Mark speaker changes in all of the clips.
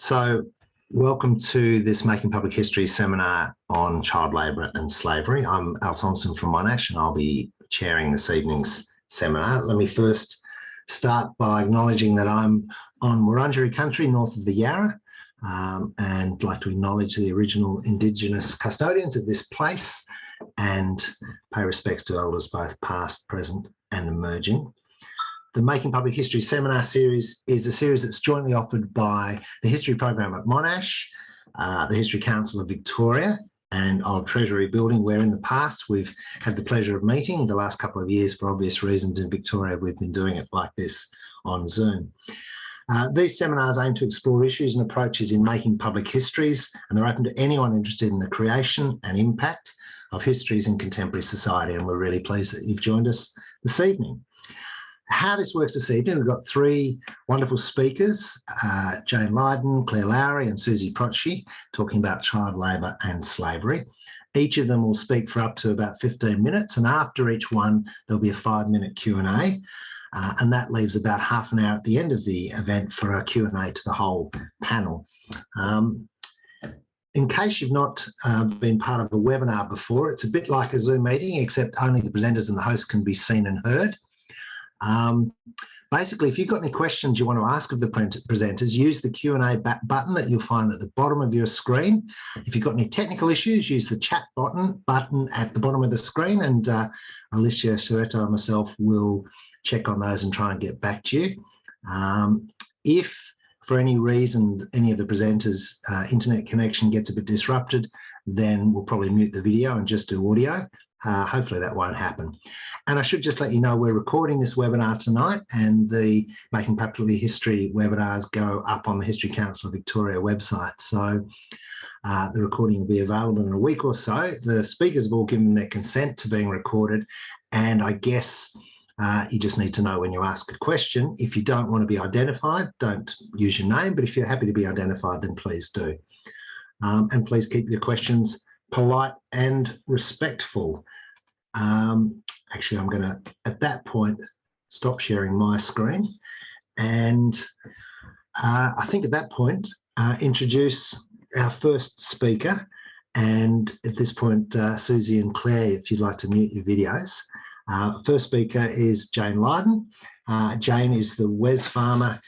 Speaker 1: So, welcome to this Making Public History seminar on child labour and slavery. I'm Al Thompson from Monash and I'll be chairing this evening's seminar. Let me first start by acknowledging that I'm on Wurundjeri country north of the Yarra and like to acknowledge the original Indigenous custodians of this place and pay respects to elders both past, present and emerging. The Making Public History seminar series is a series that's jointly offered by the History Program at Monash, the History Council of Victoria and Old Treasury Building, where in the past we've had the pleasure of meeting. The last couple of years, for obvious reasons in Victoria, we've been doing it like this on Zoom. These seminars aim to explore issues and approaches in making public histories, and they're open to anyone interested in the creation and impact of histories in contemporary society, and we're really pleased that you've joined us this evening. How this works this evening, we've got three wonderful speakers, Jane Lyden, Claire Lowry and Susie Prochky, talking about child labour and slavery. Each of them will speak for up to about 15 minutes, and after each one, there'll be a 5-minute Q&A, and that leaves about half an hour at the end of the event for a Q&A to the whole panel. In case you've not been part of a webinar before, it's a bit like a Zoom meeting, except only the presenters and the host can be seen and heard. Basically, if you've got any questions you want to ask of the presenters, use the Q&A button that you'll find at the bottom of your screen. If you've got any technical issues, use the chat button at the bottom of the screen, and Alicia Soretto and myself will check on those and try and get back to you. If for any reason any of the presenters' internet connection gets a bit disrupted, then we'll probably mute the video and just do audio. Hopefully that won't happen. And I should just let you know we're recording this webinar tonight, and the Making Public History webinars go up on the History Council of Victoria website. So the recording will be available in a week or so. The speakers have all given their consent to being recorded, and I guess you just need to know when you ask a question. If you don't want to be identified, don't use your name, but if you're happy to be identified, then please do. And please keep your questions polite and respectful. Actually, I'm going to, at that point, stop sharing my screen and I think at that point, introduce our first speaker. And at this point, Susie and Claire, if you'd like to mute your videos. First speaker is Jane Lyden. Jane is the Wesfarmers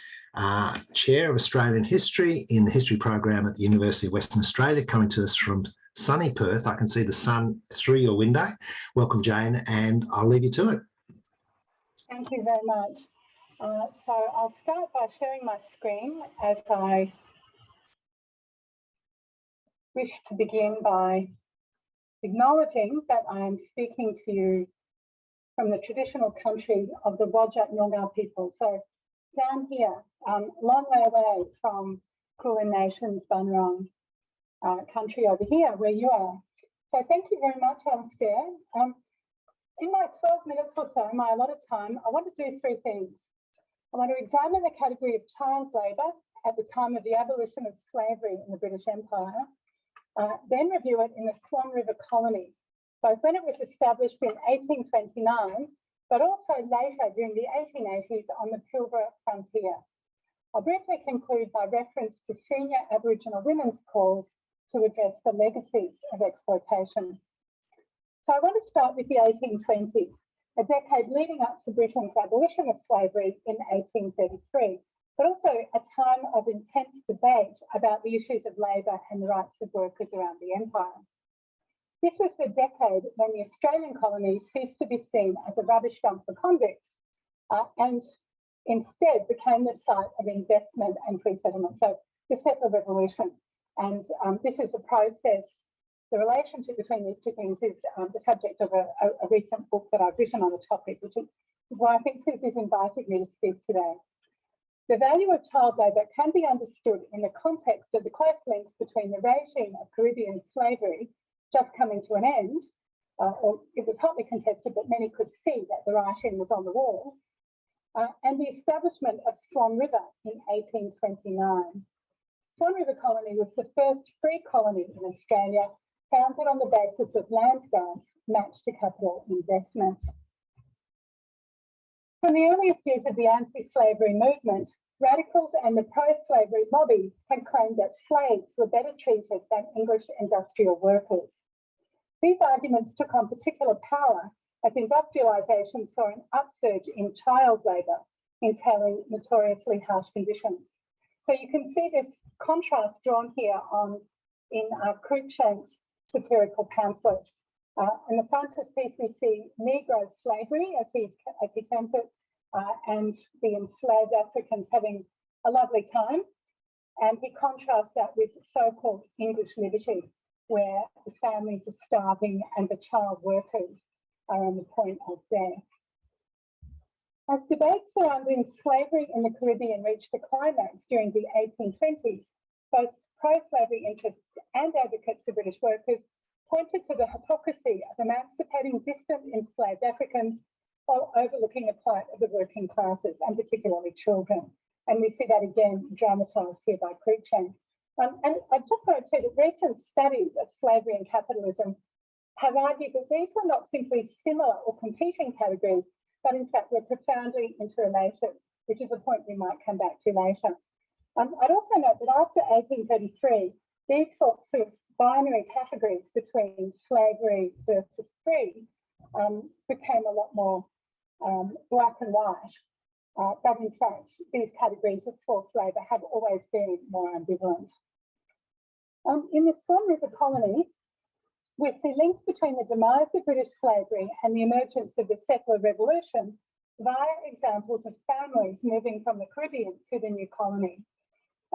Speaker 1: Chair of Australian History in the History Program at the University of Western Australia, coming to us from sunny Perth. I can see the sun through your window. Welcome, Jane, and I'll leave you to it.
Speaker 2: Thank you very much. So I'll start by sharing my screen, as I wish to begin by acknowledging that I am speaking to you from the traditional country of the Whadjuk Noongar people. So down here, long way away from Kulin Nation's Bunurong country over here where you are. So thank you very much, Alistair. In my 12 minutes or so, my allotted time, I want to do three things. I want to examine the category of child labour at the time of the abolition of slavery in the British Empire, then review it in the Swan River colony, both when it was established in 1829, but also later during the 1880s on the Pilbara frontier. I'll briefly conclude by reference to senior Aboriginal women's calls to address the legacies of exploitation. So I want to start with the 1820s, a decade leading up to Britain's abolition of slavery in 1833, but also a time of intense debate about the issues of labour and the rights of workers around the empire. This was the decade when the Australian colonies ceased to be seen as a rubbish dump for convicts and instead became the site of investment and free settlement. So the settler revolution. And this is a process. The relationship between these two things is the subject of a recent book that I've written on the topic, which is why I think Susie's invited me to speak today. The value of child labour can be understood in the context of the close links between the regime of Caribbean slavery just coming to an end, or it was hotly contested, but many could see that the writing was on the wall, and the establishment of Swan River in 1829. Swan River Colony was the first free colony in Australia, founded on the basis of land grants matched to capital investment. From the earliest years of the anti-slavery movement, Radicals and the pro-slavery lobby had claimed that slaves were better treated than English industrial workers. These arguments took on particular power as industrialisation saw an upsurge in child labour, entailing notoriously harsh conditions. So you can see this contrast drawn here in Cruikshank's satirical pamphlet. In the frontispiece, we see Negro slavery, as he terms it, and the enslaved Africans having a lovely time. And he contrasts that with so-called English liberty, where the families are starving and the child workers are on the point of death. As debates surrounding slavery in the Caribbean reached a climax during the 1820s, both pro-slavery interests and advocates of British workers pointed to the hypocrisy of emancipating distant enslaved Africans while overlooking the plight of the working classes, and particularly children. And we see that again dramatised here by Cruikshank. And I just want to say that recent studies of slavery and capitalism have argued that these were not simply similar or competing categories, but in fact were profoundly interrelated, which is a point we might come back to later. I'd also note that after 1833, these sorts of binary categories between slavery versus free became a lot more black and white. But in fact, these categories of forced labour have always been more ambivalent. In the Swan River colony, we see links between the demise of British slavery and the emergence of the settler revolution via examples of families moving from the Caribbean to the new colony,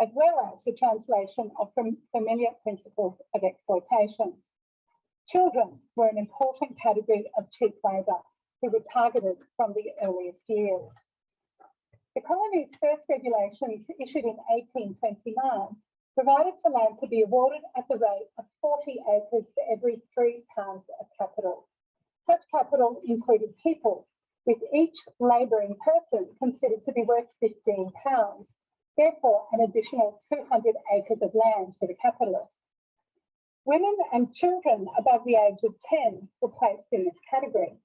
Speaker 2: as well as the translation of familiar principles of exploitation. Children were an important category of cheap labour who were targeted from the earliest years. The colony's first regulations, issued in 1829, provided for land to be awarded at the rate of 40 acres for every 3 pounds of capital. Such capital included people, with each labouring person considered to be worth 15 pounds, therefore an additional 200 acres of land for the capitalist. Women and children above the age of 10 were placed in this category.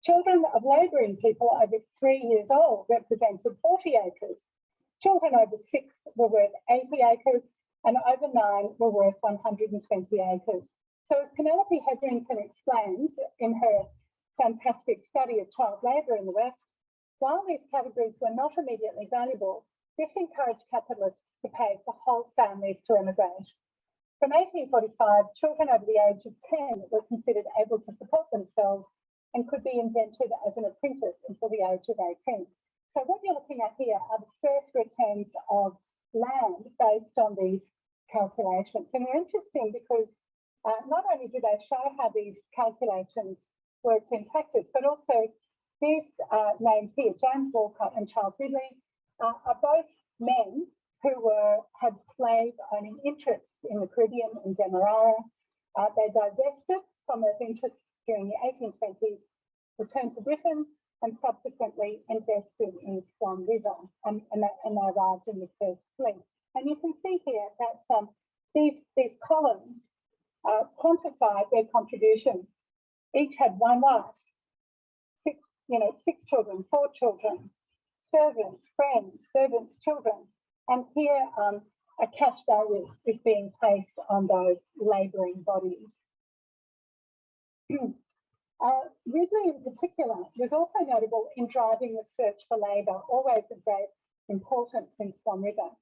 Speaker 2: Children of labouring people over 3 years old represented 40 acres. Children over 6 were worth 80 acres, and over 9 were worth 120 acres. So as Penelope Hetherington explains in her fantastic study of child labour in the West, while these categories were not immediately valuable, this encouraged capitalists to pay for whole families to emigrate. From 1845, children over the age of 10 were considered able to support themselves and could be indentured as an apprentice until the age of 18. So what you're looking at here are the first returns of land based on these calculations. And they're interesting because not only do they show how these calculations worked in practice, but also these names here, James Walcott and Charles Ridley, are both men who had slave-owning interests in the Caribbean and Demerara. They divested from those interests during the 1820s, returned to Britain, and subsequently invested in Swan River, and they arrived in the first fleet. And you can see here that these columns quantify their contribution. Each had 1 wife, 6 children, 4 children, servants, friends, servants' children. And here a cash value is being placed on those labouring bodies. Ridley in particular was also notable in driving the search for labour, always of great importance in Swan River.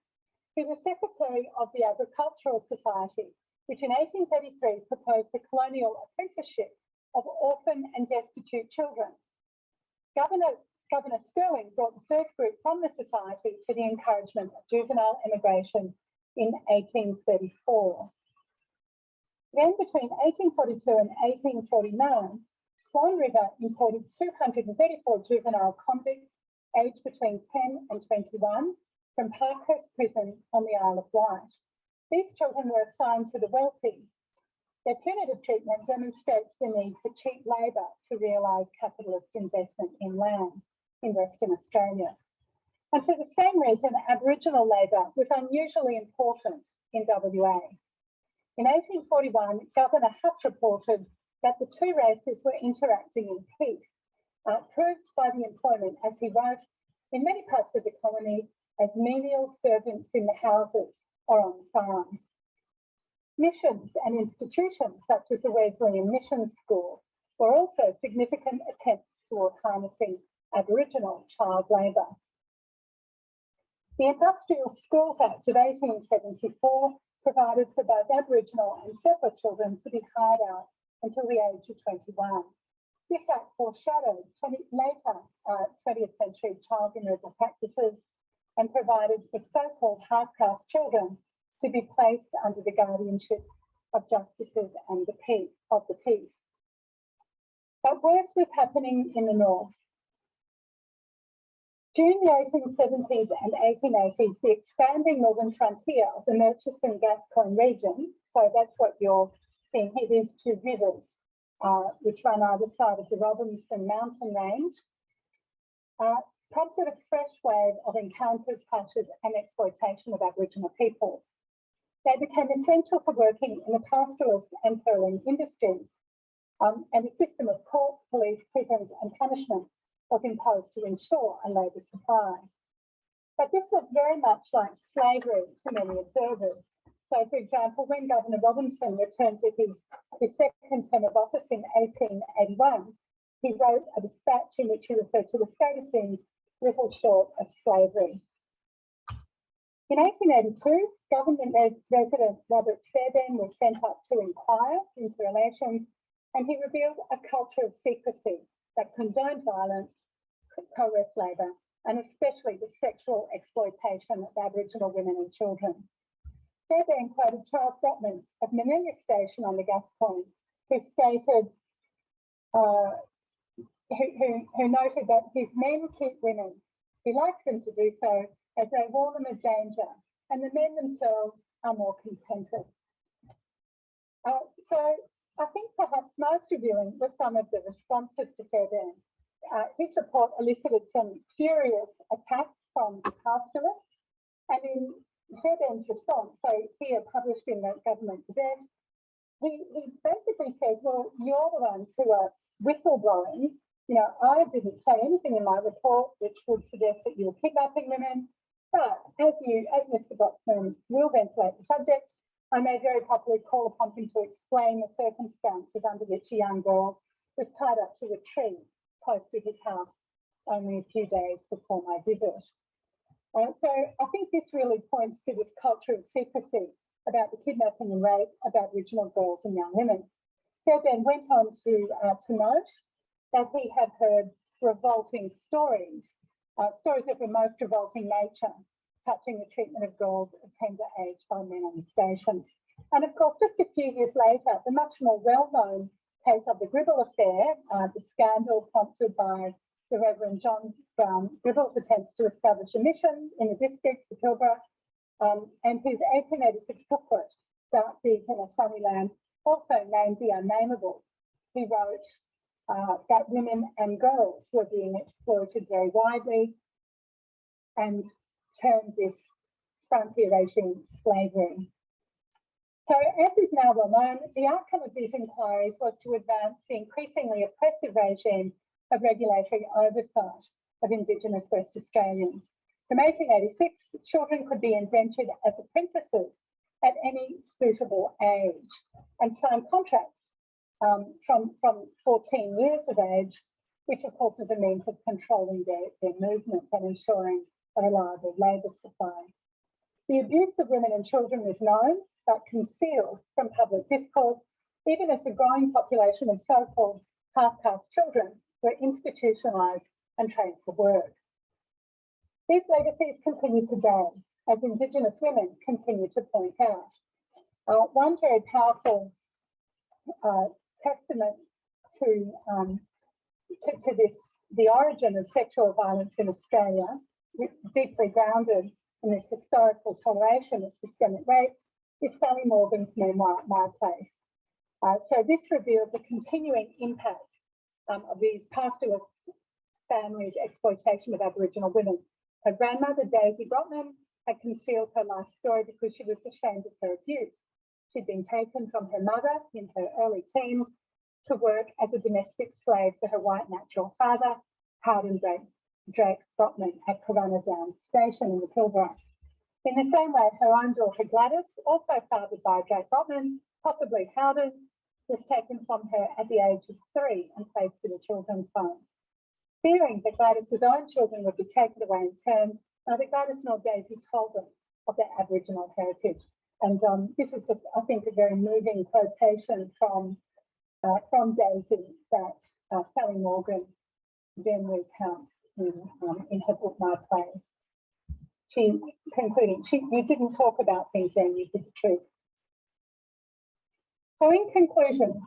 Speaker 2: He was secretary of the Agricultural Society, which in 1833 proposed the colonial apprenticeship of orphan and destitute children. Governor Stirling brought the first group from the society for the encouragement of juvenile immigration in 1834. Then between 1842 and 1849, Swan River imported 234 juvenile convicts aged between 10 and 21 from Parkhurst Prison on the Isle of Wight. These children were assigned to the wealthy. Their punitive treatment demonstrates the need for cheap labour to realise capitalist investment in land in Western Australia. And for the same reason, Aboriginal labour was unusually important in WA. In 1841, Governor Hutt reported that the 2 races were interacting in peace, proved by the employment, as he wrote, in many parts of the colony menial servants in the houses or on farms. Missions and institutions such as the Wesleyan Mission School were also significant attempts toward harnessing Aboriginal child labour. The Industrial Schools Act of 1874 provided for both Aboriginal and settler children to be hired out until the age of 21. This act foreshadowed later 20th century child removal practices and provided for so-called half-caste children to be placed under the guardianship of justices and the peace. But worse was happening in the north. During the 1870s and 1880s, the expanding northern frontier of the Murchison-Gascoyne region, so that's what you're seeing here, these two rivers, which run either side of the Robinson mountain range, prompted a fresh wave of encounters, clashes and exploitation of Aboriginal people. They became essential for working in the pastoralist and pearling industries, and a system of courts, police, prisons and punishment was imposed to ensure a labour supply. But this looked very much like slavery to many observers. So, for example, when Governor Robinson returned with his second term of office in 1881, he wrote a dispatch in which he referred to the state of things little short of slavery. In 1882, government resident Robert Fairbairn was sent up to inquire into relations, and he revealed a culture of secrecy that condoned violence, coerced labour, and especially the sexual exploitation of Aboriginal women and children. Fairbairn quoted Charles Brotman of Manila Station on the Gascoyne, who stated, who noted that his men keep women. He likes them to do so as they warn them of danger, and the men themselves are more contented. So I think perhaps most revealing were some of the responses to Fairbairn. His report elicited some furious attacks from the pastoralists, and in Fairbairn's response, so here published in the Government Gazette, he basically says, well, you're the ones who are whistleblowing. You know, I didn't say anything in my report which would suggest that you were kidnapping women, but as Mr. Brockman will ventilate the subject, I may very properly call upon him to explain the circumstances under which a young girl was tied up to a tree close to his house only a few days before my visit. So I think this really points to this culture of secrecy about the kidnapping and rape of Aboriginal girls and young women. Fairbairn went on to note that he had heard revolting stories of the most revolting nature, touching the treatment of girls of tender age by men on the stations. And of course, just a few years later, the much more well-known case of the Gribble Affair, the scandal prompted by the Reverend John Brown Gribble's attempts to establish a mission in the district of Pilbara, and his 1886 booklet, Dark Deeds in a Sunny Land, also named The Unnameable. He wrote that women and girls were being exploited very widely and termed this frontier regime slavery. So, as is now well known, the outcome of these inquiries was to advance the increasingly oppressive regime of regulatory oversight of Indigenous West Australians. From 1886, children could be indentured as apprentices at any suitable age and sign contracts from 14 years of age, which of course is a means of controlling their movements and ensuring a reliable labour supply. The abuse of women and children was known but concealed from public discourse, even as a growing population of so-called half-caste children were institutionalised and trained for work. These legacies continue today, as Indigenous women continue to point out. One very powerful testament to this, the origin of sexual violence in Australia, deeply grounded in this historical toleration of systemic rape, is Sally Morgan's memoir, My Place. So this revealed the continuing impact of these pastoralist families' exploitation of Aboriginal women. Her grandmother, Daisy Brotman, had concealed her life story because she was ashamed of her abuse. She'd been taken from her mother in her early teens to work as a domestic slave for her white natural father, Howden Drake Brotman at Corunna Downs Station in the Pilbara. In the same way, her own daughter Gladys, also fathered by Drake Brotman, possibly Howden, was taken from her at the age of 3 and placed in a children's home. Fearing that Gladys's own children would be taken away in turn, neither Gladys nor Daisy told them of their Aboriginal heritage. And this is just, I think, a very moving quotation from Daisy that Sally Morgan then recounts in her book My Place. She concluding, you didn't talk about things then, you did the truth. So in conclusion,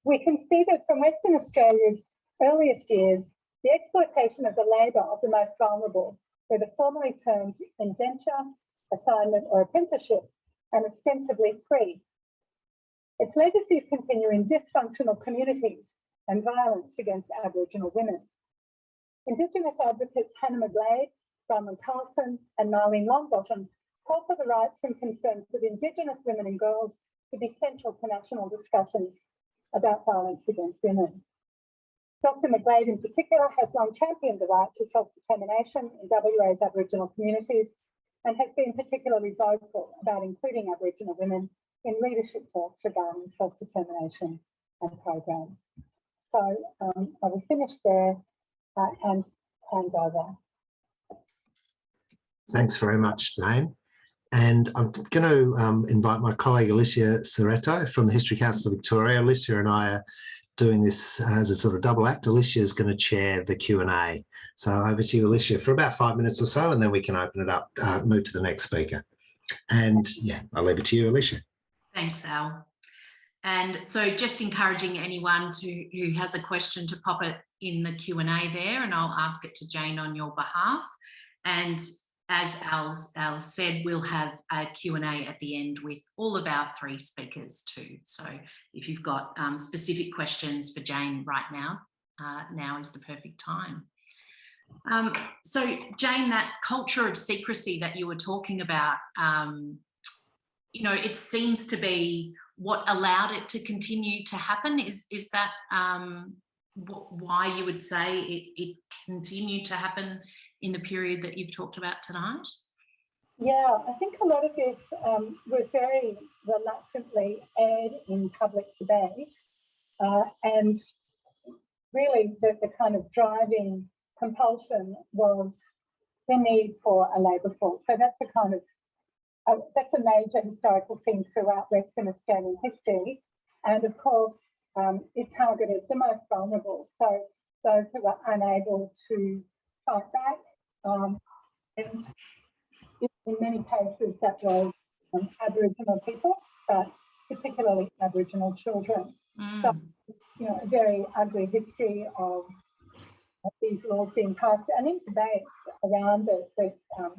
Speaker 2: we can see that from Western Australia's earliest years, the exploitation of the labour of the most vulnerable, whether formally termed indenture, assignment or apprenticeship, and ostensibly free. Its legacies continue in dysfunctional communities and violence against Aboriginal women. Indigenous advocates Hannah McGlade, Bronwyn Carlson and Marlene Longbottom call for the rights and concerns of Indigenous women and girls to be central to national discussions about violence against women. Dr. McGlade in particular has long championed the right to self-determination in WA's Aboriginal communities and has been particularly vocal about including Aboriginal women in leadership talks regarding self-determination and programs. So I will finish there and hand over.
Speaker 1: Thanks very much, Jane. And I'm going to invite my colleague Alicia Soretto from the History Council of Victoria. Alicia and I are doing this as a sort of double act. Alicia is going to chair the Q&A. So over to you, Alicia, for about 5 minutes or so, and then we can open it up, move to the next speaker. And yeah, I'll leave it to you, Alicia.
Speaker 3: Thanks, Al. And so just encouraging anyone who has a question to pop it in the Q&A there, and I'll ask it to Jane on your behalf. And as Al said, we'll have a Q&A at the end with all of our 3 speakers too. So if you've got specific questions for Jane right now, now is the perfect time. So Jane, that culture of secrecy that you were talking about, you know, it seems to be what allowed it to continue to happen. Is that why you would say it continued to happen in the period that you've talked about tonight?
Speaker 2: Yeah, I think a lot of this was very reluctantly aired in public debate, and really the kind of driving compulsion was the need for a labour force. So that's a kind of that's a major historical theme throughout Western Australian history, and of course it targeted the most vulnerable, so those who were unable to fight back. And in many cases that was Aboriginal people, but particularly Aboriginal children. So, you know, a very ugly history of these laws being passed, and in debates around the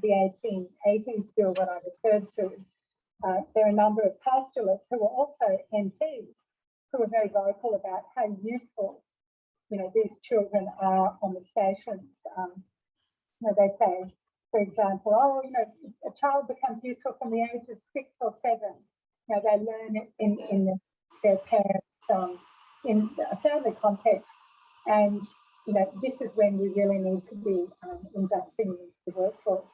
Speaker 2: 1880s bill that I referred to, there are a number of pastoralists who were also MPs who were very vocal about how useful, you know, these children are on the stations. You know, they say, for example, oh, you know, a child becomes useful from the age of 6 or 7. You know, they learn it in their parents' in a family context, and you know, this is when we really need to be inducting them into the workforce.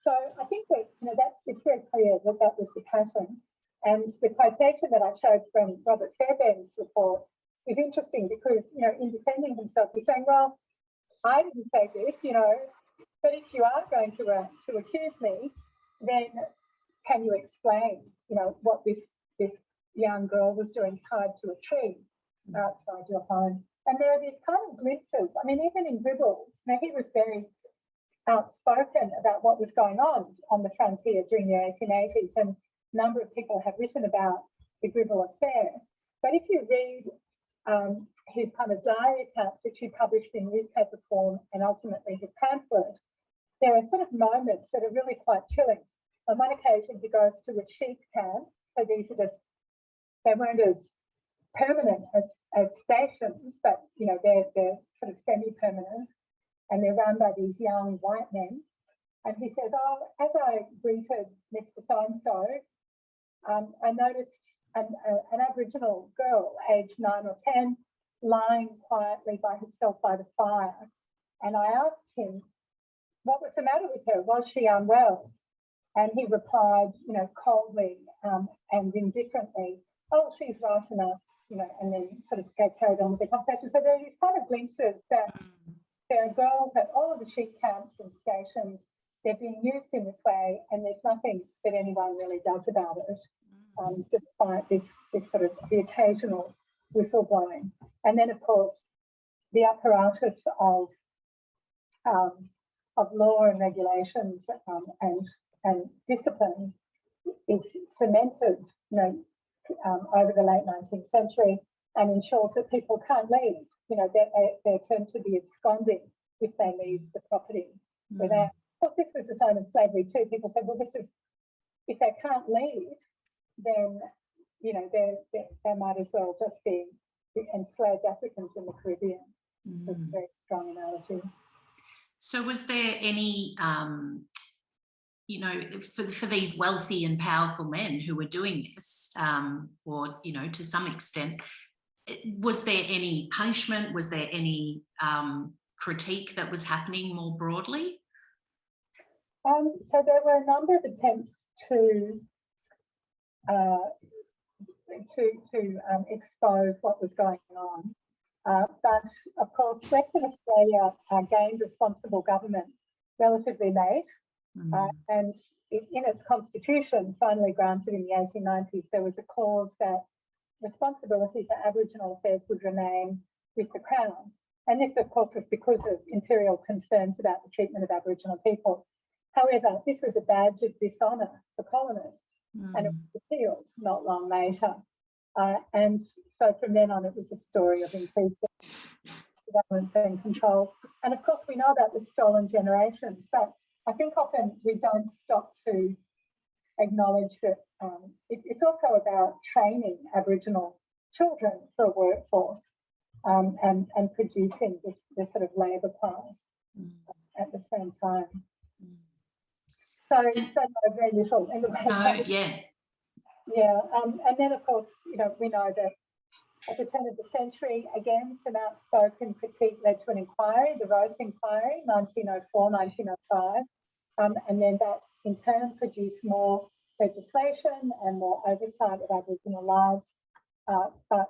Speaker 2: So I think that, you know, that it's very clear that that was the pattern. And the quotation that I showed from Robert Fairbairn's report is interesting because, you know, in defending himself, he's saying, well, I didn't say this, you know, but if you are going to accuse me, then can you explain, you know, what this young girl was doing tied to a tree outside your home? And there are these kind of glimpses. I mean, even in Gribble, you know, he was very outspoken about what was going on the frontier during the 1880s, and a number of people have written about the Gribble Affair. But if you read his kind of diary accounts, which he published in newspaper form, and ultimately his pamphlet, there are sort of moments that are really quite chilling. On one occasion, he goes to a sheep camp. So these are just, they weren't as permanent as stations, but, you know, they're sort of semi-permanent, and they're run by these young white men. And he says, oh, as I greeted Mr. So-and-so, I noticed an Aboriginal girl, aged 9 or 10, lying quietly by herself by the fire. And I asked him, what was the matter with her? Was she unwell? And he replied, coldly and indifferently, oh, she's right enough, and then sort of carried on with the conversation. So there are these kind of glimpses that there are girls at all of the sheep camps and stations. They're being used in this way, and there's nothing that anyone really does about it, despite this sort of the occasional whistleblowing. And then, of course, the apparatus of law and regulations and discipline is cemented, over the late 19th century, and ensures that people can't leave. They're termed to be absconding if they leave the property without. Well, this was the same in slavery too. People said, well, if they can't leave, then they might as well just be enslaved Africans in the Caribbean. It's a very strong analogy.
Speaker 3: So was there any, for these wealthy and powerful men who were doing this, or, to some extent, was there any punishment? Was there any critique that was happening more broadly?
Speaker 2: So there were a number of attempts to expose what was going on. But of course, Western Australia gained responsible government relatively late, and in its constitution, finally granted in the 1890s, there was a clause that responsibility for Aboriginal affairs would remain with the Crown. And this, of course, was because of imperial concerns about the treatment of Aboriginal people. However, this was a badge of dishonour for colonists, and it was appealed not long later. And so from then on, it was a story of increasing surveillance and control. And of course, we know about the stolen generations, but I think often we don't stop to acknowledge that it's also about training Aboriginal children for a workforce and producing this sort of labour class at the same time. So very little in the way. Yeah, and then of course, we know that at the turn of the century, again, some outspoken critique led to an inquiry, the Roth Inquiry, 1904, 1905, and then that in turn produced more legislation and more oversight of Aboriginal lives. But,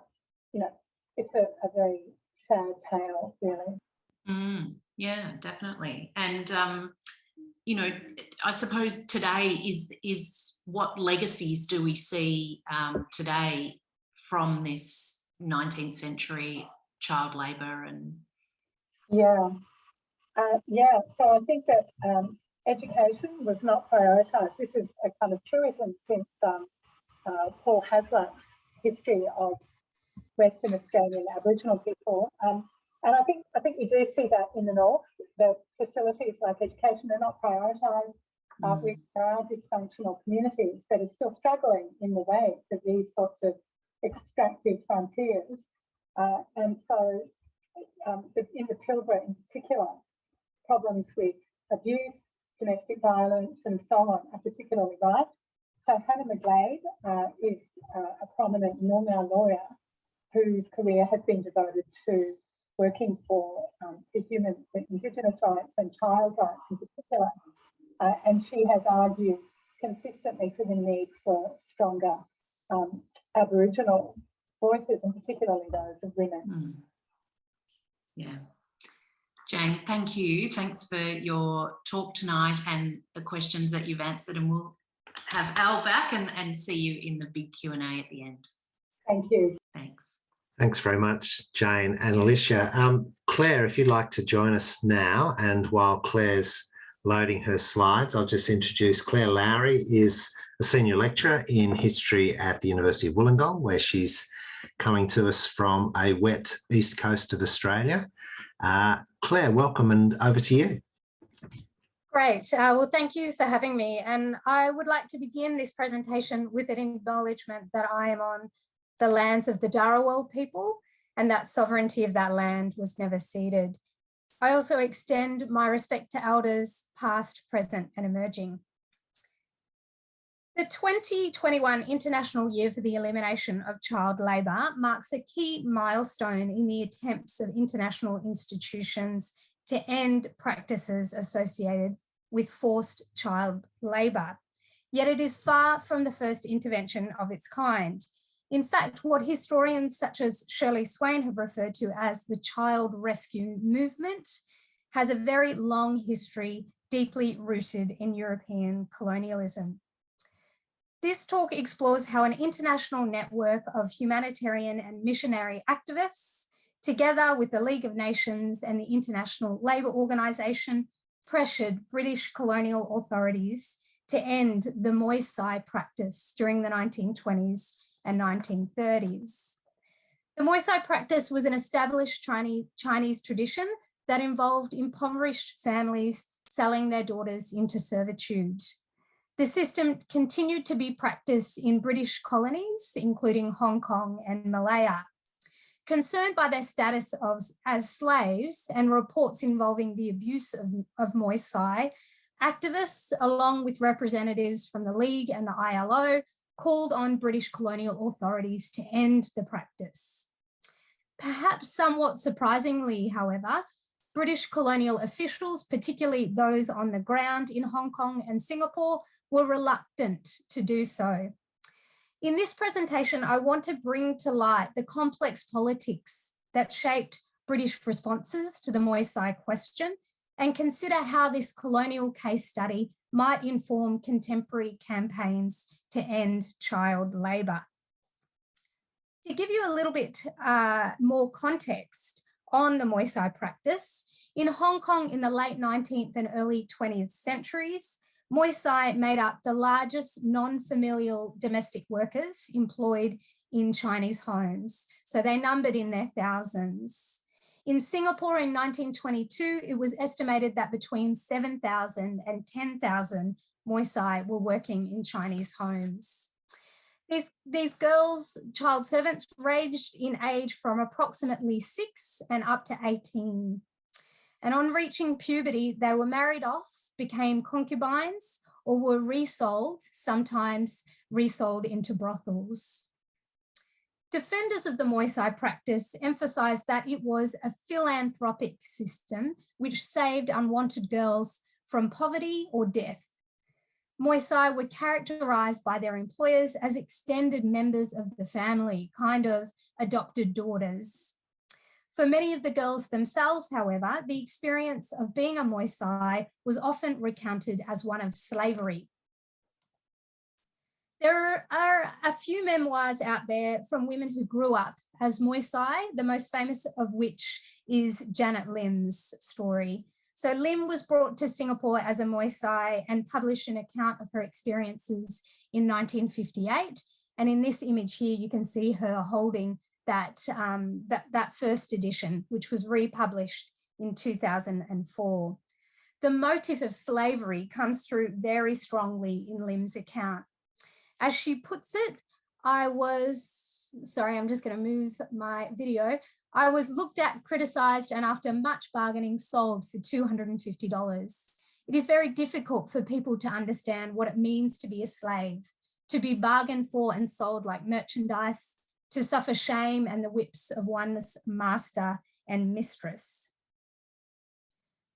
Speaker 2: it's a very sad tale, really.
Speaker 3: Yeah, definitely. And, I suppose today is what legacies do we see today from this 19th century child labour? And so I think that education was not prioritised. This is a kind of truism since Paul Hasluck's history of Western Australian Aboriginal people. And I think we do see that in the north, that facilities like education are not prioritised. There are dysfunctional communities that are still struggling in the wake of these sorts of extractive frontiers. And so in the Pilbara in particular, problems with abuse, domestic violence and so on are particularly rife. So Hannah McGlade is a prominent Noongar lawyer whose career has been devoted to working for Indigenous rights and child rights in particular. And she has argued consistently for the need for stronger Aboriginal voices, and particularly those of women. Yeah. Jane, thank you. Thanks for your talk tonight and the questions that you've answered, and we'll have Al back and see you in the big Q&A at the end.
Speaker 2: Thank you.
Speaker 3: Thanks.
Speaker 1: Thanks very much, Jane and Alicia. Claire, if you'd like to join us now, and while Claire's loading her slides, I'll just introduce Claire Lowry is a senior lecturer in history at the University of Wollongong, where she's coming to us from a wet east coast of Australia. Claire, welcome, and over to you.
Speaker 4: Great. Well, thank you for having me. And I would like to begin this presentation with an acknowledgement that I am on the lands of the Dharawal people, and that sovereignty of that land was never ceded. I also extend my respect to elders past, present and emerging. The 2021 International Year for the Elimination of Child Labour marks a key milestone in the attempts of international institutions to end practices associated with forced child labour. Yet it is far from the first intervention of its kind. In fact, what historians such as Shirley Swain have referred to as the child rescue movement has a very long history deeply rooted in European colonialism. This talk explores how an international network of humanitarian and missionary activists, together with the League of Nations and the International Labour Organization, pressured British colonial authorities to end the Moisei practice during the 1920s and 1930s. The Moisei practice was an established Chinese tradition that involved impoverished families selling their daughters into servitude. The system continued to be practiced in British colonies, including Hong Kong and Malaya. Concerned by their status as slaves and reports involving the abuse of Moisei, activists, along with representatives from the League and the ILO, called on British colonial authorities to end the practice. Perhaps somewhat surprisingly, however, British colonial officials, particularly those on the ground in Hong Kong and Singapore, were reluctant to do so. In this presentation, I want to bring to light the complex politics that shaped British responses to the Moisei question and consider how this colonial case study might inform contemporary campaigns to end child labour. To give you a little bit more context on the Moisei practice, in Hong Kong in the late 19th and early 20th centuries, Moisei made up the largest non-familial domestic workers employed in Chinese homes. So they numbered in their thousands. In Singapore in 1922, it was estimated that between 7,000 and 10,000 Moisei were working in Chinese homes. These girls, child servants, ranged in age from approximately 6 and up to 18. And on reaching puberty, they were married off, became concubines, or were resold, sometimes resold into brothels. Defenders of the Moisei practice emphasised that it was a philanthropic system which saved unwanted girls from poverty or death. Moisei were characterised by their employers as extended members of the family, kind of adopted daughters. For many of the girls themselves, however, the experience of being a Moisei was often recounted as one of slavery. There are a few memoirs out there from women who grew up as Moisei, the most famous of which is Janet Lim's story. So Lim was brought to Singapore as a Moisei and published an account of her experiences in 1958. And in this image here, you can see her holding that first edition, which was republished in 2004. The motif of slavery comes through very strongly in Lim's account. As she puts it, I'm just going to move my video. I was looked at, criticised, and after much bargaining, sold for $250. It is very difficult for people to understand what it means to be a slave, to be bargained for and sold like merchandise, to suffer shame and the whips of one's master and mistress.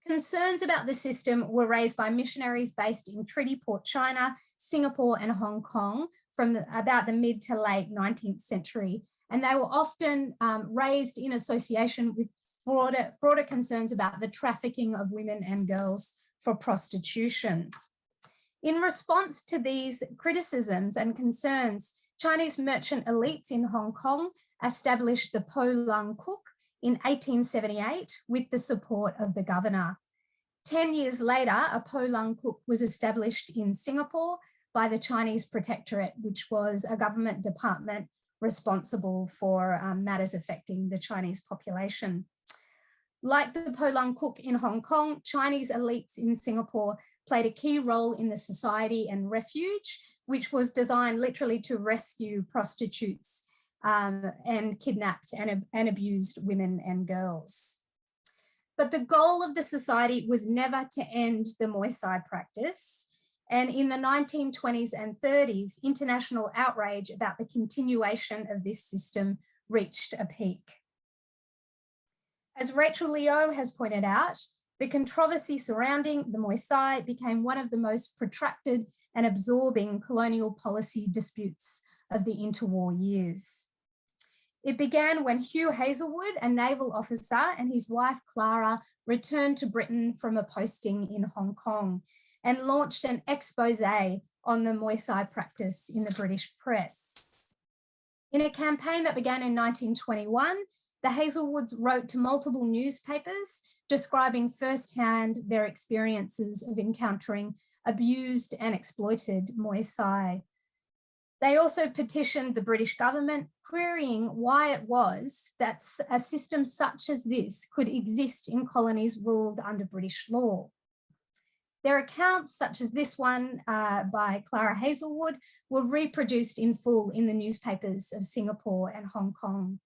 Speaker 4: Concerns about the system were raised by missionaries based in Treaty Port, China, Singapore and Hong Kong from about the mid to late 19th century. And they were often raised in association with broader concerns about the trafficking of women and girls for prostitution. In response to these criticisms and concerns, Chinese merchant elites in Hong Kong established the Po Lung Cook in 1878 with the support of the governor. 10 years later, a Po Lung Cook was established in Singapore by the Chinese Protectorate, which was a government department responsible for matters affecting the Chinese population. Like the Po Lung Cook in Hong Kong, Chinese elites in Singapore played a key role in the Society and Refuge, which was designed literally to rescue prostitutes and kidnapped and abused women and girls. But the goal of the society was never to end the Moisei practice. And in the 1920s and 30s, international outrage about the continuation of this system reached a peak. As Rachel Leo has pointed out, the controversy surrounding the Moisei became one of the most protracted and absorbing colonial policy disputes of the interwar years. It began when Hugh Hazelwood, a naval officer, and his wife Clara returned to Britain from a posting in Hong Kong and launched an expose on the Moisei practice in the British press. In a campaign that began in 1921, the Hazelwoods wrote to multiple newspapers describing firsthand their experiences of encountering abused and exploited Moisei. They also petitioned the British government, querying why it was that a system such as this could exist in colonies ruled under British law. Their accounts, such as this one by Clara Hazelwood, were reproduced in full in the newspapers of Singapore and Hong Kong.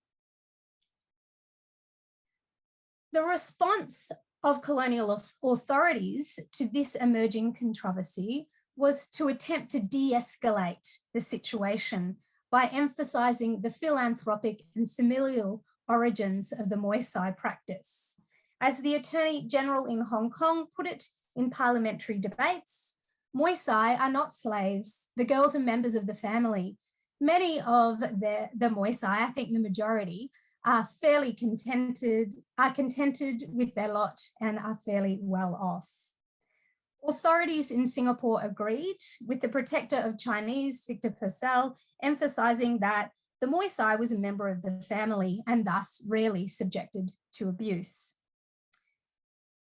Speaker 4: The response of colonial authorities to this emerging controversy was to attempt to de-escalate the situation by emphasising the philanthropic and familial origins of the Moisei practice. As the Attorney General in Hong Kong put it in parliamentary debates, Moisei are not slaves. The girls are members of the family. Many of the Moisei, I think the majority, are contented with their lot and are fairly well off. Authorities in Singapore agreed, with the protector of Chinese, Victor Purcell, emphasising that the Moisei was a member of the family and thus rarely subjected to abuse.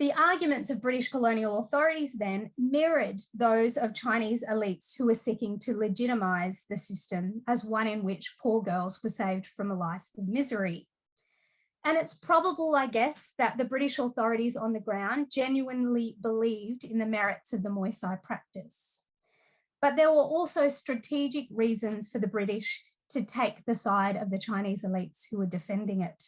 Speaker 4: The arguments of British colonial authorities then mirrored those of Chinese elites who were seeking to legitimise the system as one in which poor girls were saved from a life of misery. And it's probable, I guess, that the British authorities on the ground genuinely believed in the merits of the Moisei practice. But there were also strategic reasons for the British to take the side of the Chinese elites who were defending it.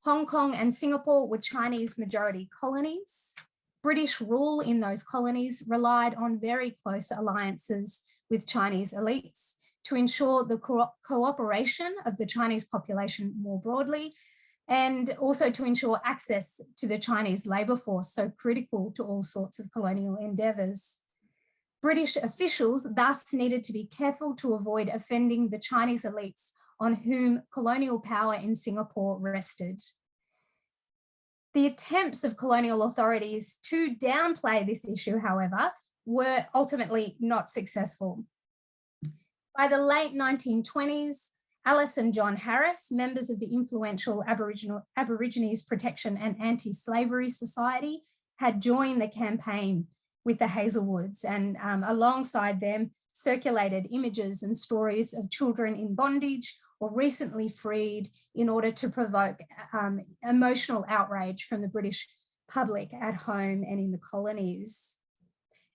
Speaker 4: Hong Kong and Singapore were Chinese majority colonies. British rule in those colonies relied on very close alliances with Chinese elites to ensure the cooperation of the Chinese population more broadly, and also to ensure access to the Chinese labour force, so critical to all sorts of colonial endeavours. British officials thus needed to be careful to avoid offending the Chinese elites on whom colonial power in Singapore rested. The attempts of colonial authorities to downplay this issue, however, were ultimately not successful. By the late 1920s, Alice and John Harris, members of the influential Aborigines Protection and Anti-Slavery Society, had joined the campaign with the Hazelwoods, and alongside them circulated images and stories of children in bondage or recently freed in order to provoke emotional outrage from the British public at home and in the colonies.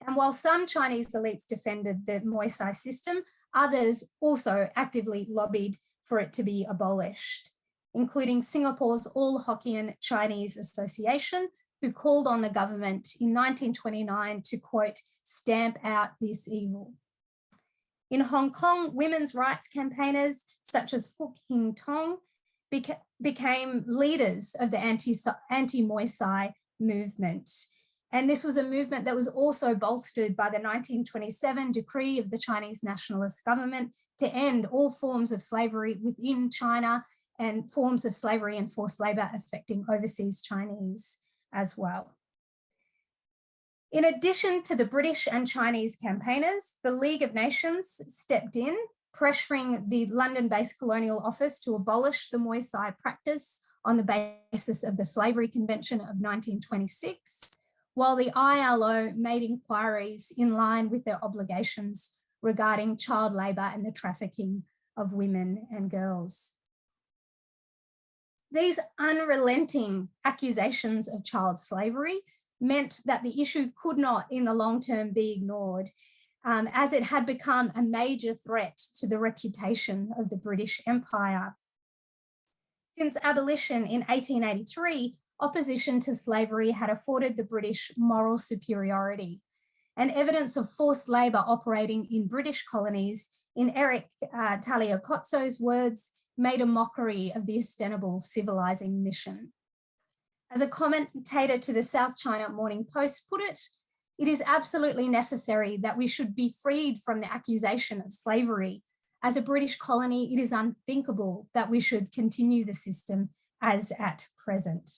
Speaker 4: And while some Chinese elites defended the Moisei system, others also actively lobbied for it to be abolished, including Singapore's All Hokkien Chinese Association, who called on the government in 1929 to, quote, stamp out this evil. In Hong Kong, women's rights campaigners such as Fuk Hing Tong became leaders of the anti-Moisei movement. And this was a movement that was also bolstered by the 1927 decree of the Chinese nationalist government to end all forms of slavery within China and forms of slavery and forced labour affecting overseas Chinese as well. In addition to the British and Chinese campaigners, the League of Nations stepped in, pressuring the London-based Colonial Office to abolish the Moisei practice on the basis of the Slavery Convention of 1926, while the ILO made inquiries in line with their obligations regarding child labour and the trafficking of women and girls. These unrelenting accusations of child slavery meant that the issue could not in the long term be ignored, as it had become a major threat to the reputation of the British Empire. Since abolition in 1883, opposition to slavery had afforded the British moral superiority, and evidence of forced labour operating in British colonies, in Eric Taliakotso's words, made a mockery of the ostensible civilising mission. As a commentator to the South China Morning Post put it, it is absolutely necessary that we should be freed from the accusation of slavery. As a British colony, it is unthinkable that we should continue the system as at present.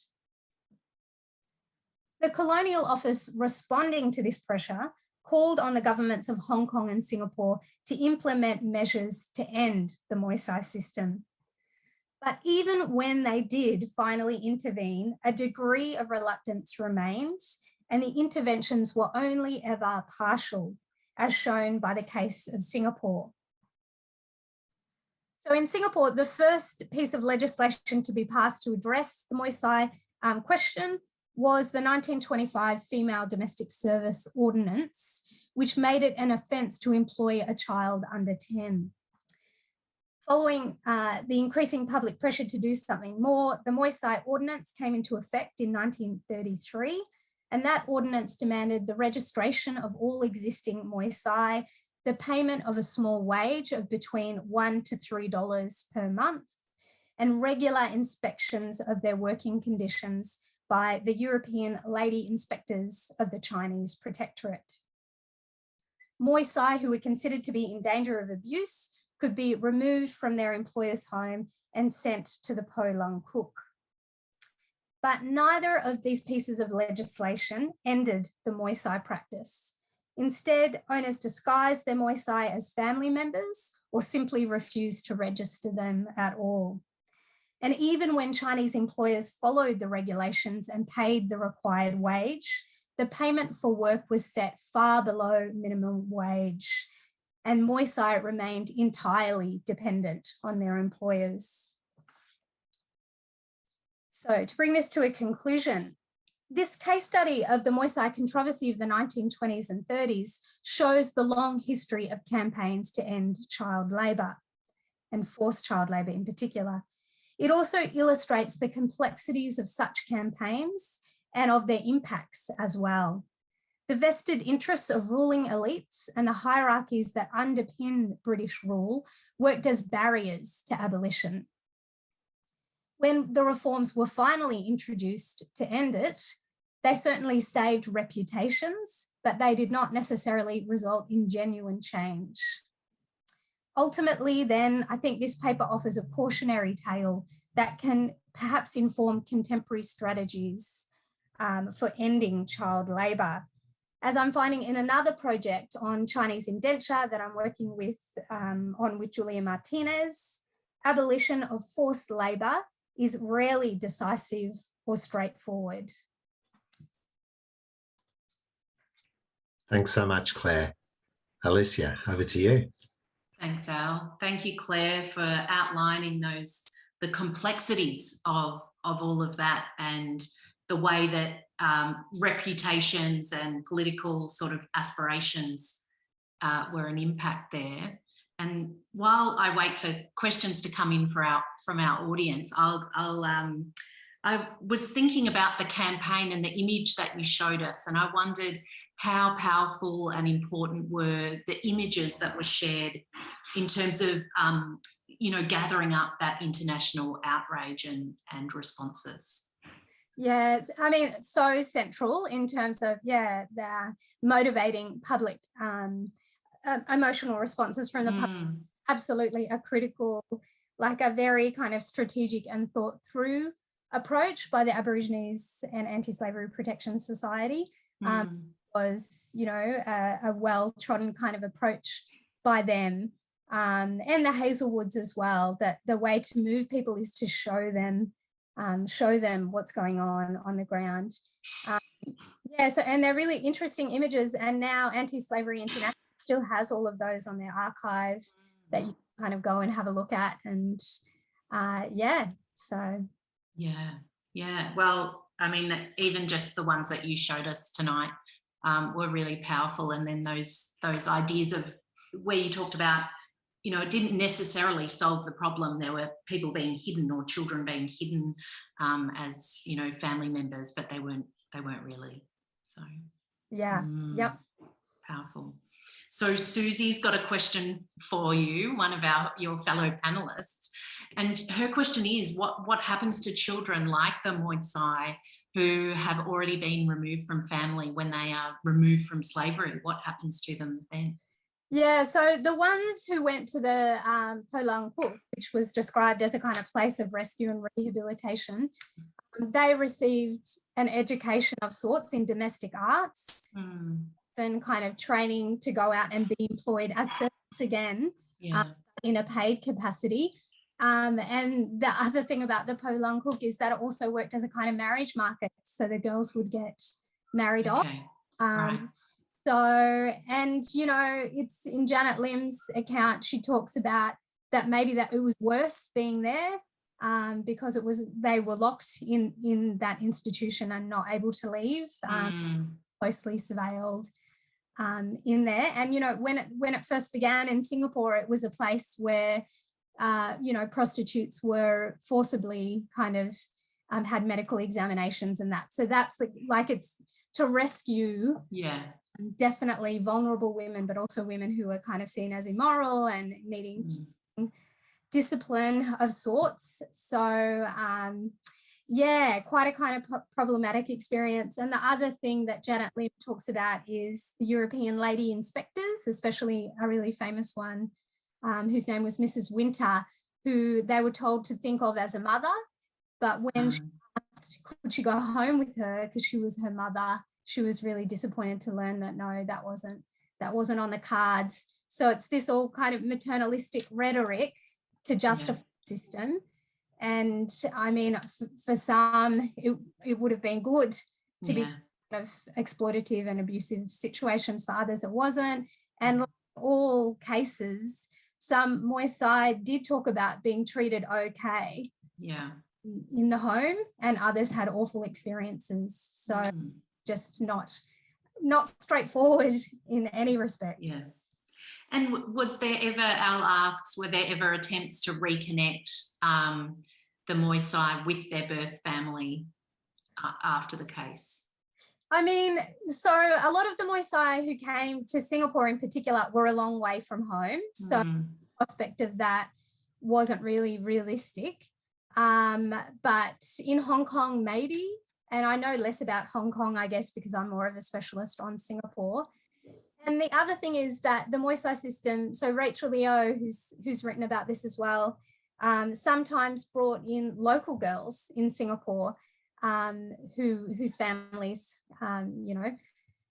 Speaker 4: The Colonial Office, responding to this pressure, called on the governments of Hong Kong and Singapore to implement measures to end the Moisei system. But even when they did finally intervene, a degree of reluctance remained, and the interventions were only ever partial, as shown by the case of Singapore. So in Singapore, the first piece of legislation to be passed to address the Moisei question was the 1925 Female Domestic Service Ordinance, which made it an offence to employ a child under 10. Following the increasing public pressure to do something more, the Moisei Ordinance came into effect in 1933, and that ordinance demanded the registration of all existing Moisei, the payment of a small wage of between $1 to $3 per month, and regular inspections of their working conditions by the European lady inspectors of the Chinese Protectorate. Moisei who were considered to be in danger of abuse could be removed from their employer's home and sent to the Po Lung Cook. But neither of these pieces of legislation ended the Moisei practice. Instead, owners disguised their Moisei as family members or simply refused to register them at all. And even when Chinese employers followed the regulations and paid the required wage, the payment for work was set far below minimum wage, and Moisei remained entirely dependent on their employers. So to bring this to a conclusion, this case study of the Moisei controversy of the 1920s and 30s shows the long history of campaigns to end child labour, and forced child labour in particular. It also illustrates the complexities of such campaigns and of their impacts as well. The vested interests of ruling elites and the hierarchies that underpin British rule worked as barriers to abolition. When the reforms were finally introduced to end it, they certainly saved reputations, but they did not necessarily result in genuine change. Ultimately, then, I think this paper offers a cautionary tale that can perhaps inform contemporary strategies for ending child labour. As I'm finding in another project on Chinese indenture that I'm working with with Julia Martinez, abolition of forced labour is rarely decisive or straightforward.
Speaker 1: Thanks so much, Claire. Alicia, over to you.
Speaker 3: Thanks, Al. Thank you, Claire, for outlining the complexities of all of that and the way that reputations and political sort of aspirations were an impact there. And while I wait for questions to come in from our audience, I was thinking about the campaign and the image that you showed us, and I wondered how powerful and important were the images that were shared in terms of, gathering up that international outrage and responses.
Speaker 4: Yes, I mean, it's so central in terms of, the motivating public emotional responses from the public. Absolutely a critical, like a very kind of strategic and thought through approach by the Aborigines and Anti-Slavery Protection Society. Was, a well-trodden kind of approach by them, and the Hazelwoods as well, that the way to move people is to show them what's going on the ground. So, and they're really interesting images, and now Anti-Slavery International still has all of those on their archive that you can kind of go and have a look at, and
Speaker 3: well, I mean, even just the ones that you showed us tonight were really powerful. And then those ideas of where you talked about, it didn't necessarily solve the problem. There were people being hidden or children being hidden as, family members, but they weren't really. So powerful. So Susie's got a question for you, one of your fellow panelists, and her question is, what happens to children like the Moisei who have already been removed from family when they are removed from slavery? What happens to them then?
Speaker 4: Yeah, so the ones who went to the Polang Kuk, which was described as a kind of place of rescue and rehabilitation, they received an education of sorts in domestic arts, then kind of training to go out and be employed as servants again in a paid capacity. And the other thing about the Polang Kuk is that it also worked as a kind of marriage market. So the girls would get married off.
Speaker 3: Right.
Speaker 4: So, and, you know, it's in Janet Lim's account, she talks about that maybe that it was worse being there because they were locked in that institution and not able to leave, closely surveilled in there. And, you know, when it first began in Singapore, it was a place where, you know, prostitutes were forcibly kind of had medical examinations and that. So that's like it's to rescue definitely vulnerable women, but also women who are kind of seen as immoral and needing discipline of sorts. So yeah, quite a kind of problematic experience. And the other thing that Janet Lim talks about is the European lady inspectors, especially a really famous one whose name was Mrs. Winter, who they were told to think of as a mother. But when she asked, could she go home with her because she was her mother, she was really disappointed to learn that no, that wasn't on the cards. So it's this all kind of maternalistic rhetoric to justify the system. And I mean, for some, it would have been good to be kind of exploitative and abusive situations. For others, it wasn't. And like all cases, some Moisei did talk about being treated okay in the home, and others had awful experiences. So just not straightforward in any respect.
Speaker 3: Yeah. And was there ever, Al asks, were there ever attempts to reconnect the Moisei with their birth family after the case?
Speaker 4: I mean, so a lot of the Moisei who came to Singapore in particular were a long way from home. So the prospect of that wasn't really realistic. But in Hong Kong, maybe, and I know less about Hong Kong, I guess, because I'm more of a specialist on Singapore. And the other thing is that the Moisei system, so Rachel Leo, who's written about this as well, sometimes brought in local girls in Singapore whose families, you know,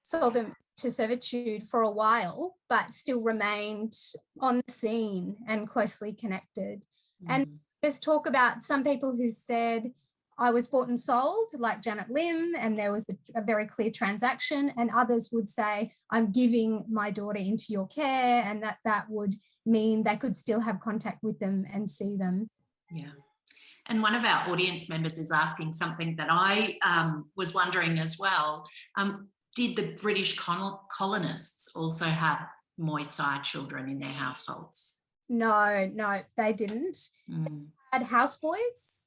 Speaker 4: sold them to servitude for a while, but still remained on the scene and closely connected. And there's talk about some people who said, I was bought and sold, like Janet Lim, and there was a very clear transaction, and others would say, I'm giving my daughter into your care, and that would mean they could still have contact with them and see them.
Speaker 3: Yeah. And one of our audience members is asking something that I was wondering as well. Did the British colonists also have Moisei children in their households?
Speaker 4: No, they didn't. They had houseboys.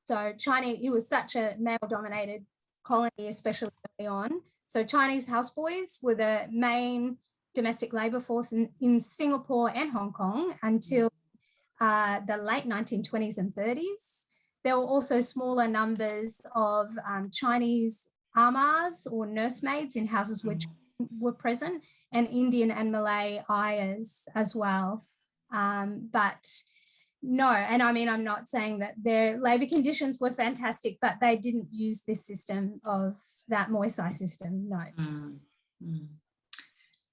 Speaker 4: So Chinese, it was such a male-dominated colony, especially early on. So Chinese houseboys were the main domestic labour force in Singapore and Hong Kong until the late 1920s and 30s. There were also smaller numbers of Chinese amas or nursemaids in houses which were present, and Indian and Malay ayahs as well. But no, and I mean, I'm not saying that their labour conditions were fantastic, but they didn't use this system of that Moisei system, no.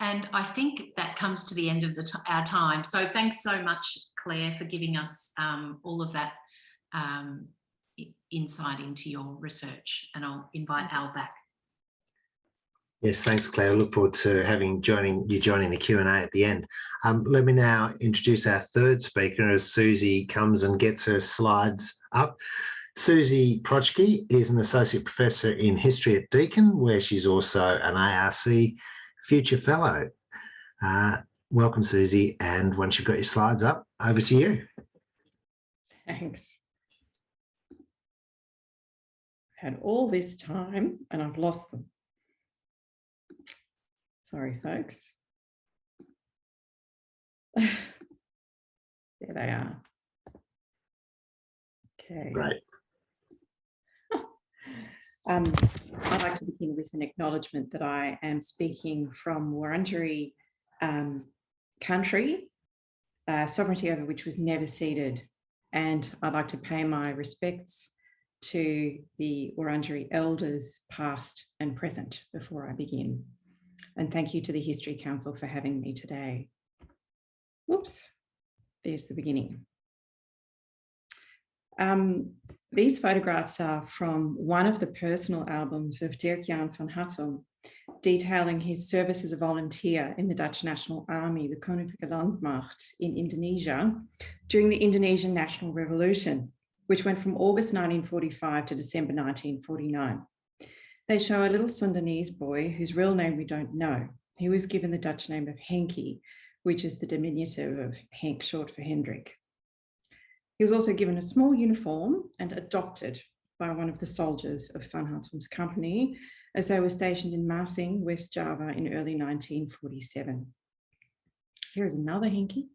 Speaker 3: And I think that comes to the end of our time. So thanks so much, Claire, for giving us all of that insight into your research. And I'll invite Al back.
Speaker 1: Yes, thanks, Claire. I look forward to joining the Q&A at the end. Let me now introduce our third speaker as Susie comes and gets her slides up. Susie Prochky is an Associate Professor in History at Deakin, where she's also an ARC Future Fellow. Welcome, Susie, and once you've got your slides up, over to you.
Speaker 5: Thanks. Had all this time and I've lost them. Sorry, folks. There they are. Okay.
Speaker 1: Great.
Speaker 5: I'd like to begin with an acknowledgement that I am speaking from Wurundjeri country, sovereignty over which was never ceded. And I'd like to pay my respects to the Wurundjeri elders, past and present, before I begin. And thank you to the History Council for having me today. Whoops, there's the beginning. These photographs are from one of the personal albums of Dirk-Jan van Hattem, detailing his service as a volunteer in the Dutch National Army, the Koninklijke Landmacht in Indonesia, during the Indonesian National Revolution, which went from August 1945 to December 1949. They show a little Sundanese boy whose real name we don't know. He was given the Dutch name of Henkie, which is the diminutive of Henk, short for Hendrik. He was also given a small uniform and adopted by one of the soldiers of Van Hattem's company as they were stationed in Masing, West Java in early 1947. Here is another Henkie,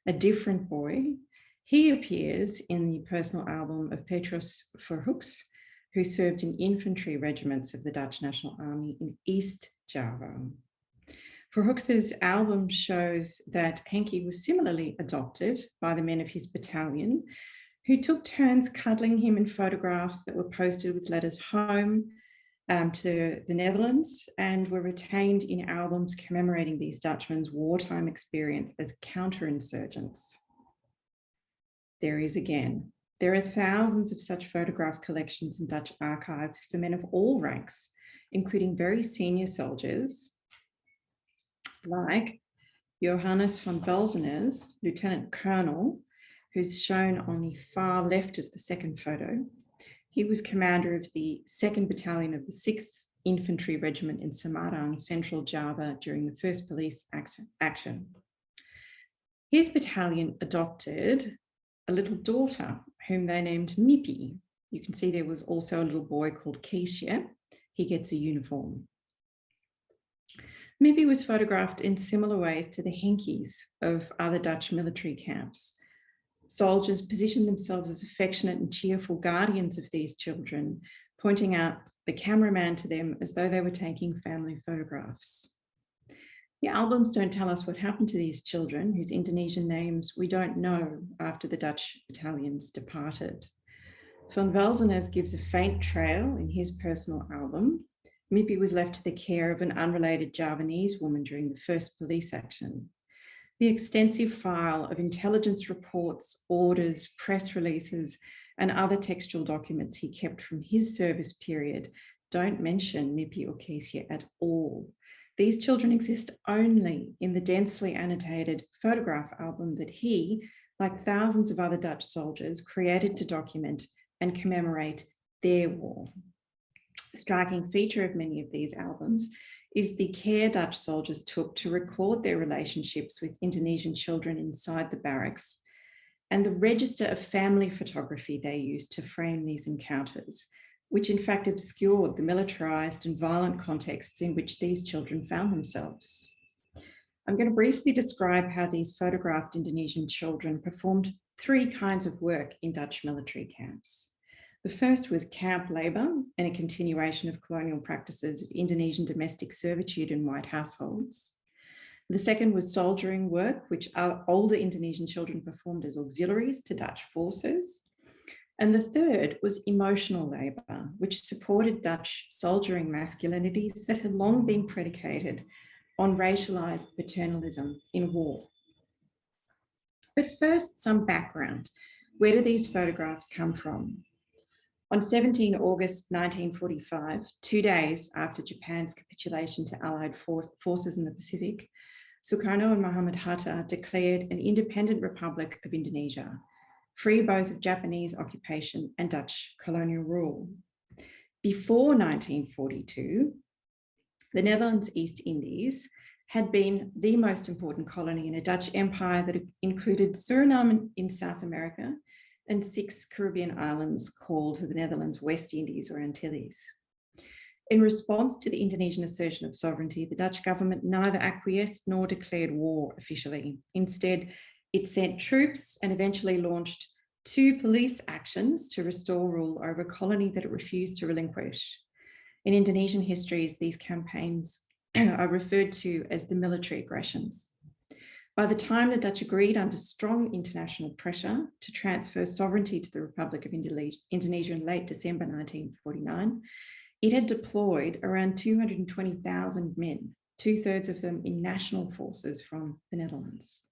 Speaker 5: a different boy. He appears in the personal album of Petrus Verhoeks, who served in infantry regiments of the Dutch National Army in East Java. Verhoeks's album shows that Henkie was similarly adopted by the men of his battalion, who took turns cuddling him in photographs that were posted with letters home to the Netherlands and were retained in albums commemorating these Dutchmen's wartime experience as counterinsurgents. There he is again. There are thousands of such photograph collections in Dutch archives for men of all ranks, including very senior soldiers, like Johannes van Belzenes, Lieutenant Colonel, who's shown on the far left of the second photo. He was commander of the 2nd Battalion of the 6th Infantry Regiment in Semarang, Central Java during the first police action. His battalion adopted a little daughter whom they named Mipi. You can see there was also a little boy called Keesje. He gets a uniform. Mipi was photographed in similar ways to the Henkies of other Dutch military camps. Soldiers positioned themselves as affectionate and cheerful guardians of these children, pointing out the cameraman to them as though they were taking family photographs. The albums don't tell us what happened to these children, whose Indonesian names we don't know after the Dutch battalions departed. Van Belzenes gives a faint trail in his personal album. Mipi was left to the care of an unrelated Javanese woman during the first police action. The extensive file of intelligence reports, orders, press releases, and other textual documents he kept from his service period don't mention Mipi or Keesje at all. These children exist only in the densely annotated photograph album that he, like thousands of other Dutch soldiers, created to document and commemorate their war. A striking feature of many of these albums is the care Dutch soldiers took to record their relationships with Indonesian children inside the barracks, and the register of family photography they used to frame these encounters, which in fact obscured the militarized and violent contexts in which these children found themselves. I'm going to briefly describe how these photographed Indonesian children performed 3 kinds of work in Dutch military camps. The first was camp labor and a continuation of colonial practices of Indonesian domestic servitude in white households. The second was soldiering work, which older Indonesian children performed as auxiliaries to Dutch forces. And the third was emotional labor, which supported Dutch soldiering masculinities that had long been predicated on racialized paternalism in war. But first, some background. Where do these photographs come from? On 17 August 1945, 2 days after Japan's capitulation to Allied forces in the Pacific, Sukarno and Muhammad Hatta declared an independent Republic of Indonesia, free both of Japanese occupation and Dutch colonial rule. Before 1942, the Netherlands East Indies had been the most important colony in a Dutch empire that included Suriname in South America and 6 Caribbean islands called the Netherlands West Indies or Antilles. In response to the Indonesian assertion of sovereignty, the Dutch government neither acquiesced nor declared war officially. Instead, it sent troops and eventually launched 2 police actions to restore rule over a colony that it refused to relinquish. In Indonesian histories, these campaigns are referred to as the military aggressions. By the time the Dutch agreed under strong international pressure to transfer sovereignty to the Republic of Indonesia in late December 1949, it had deployed around 220,000 men, 2/3 of them in national forces from the Netherlands.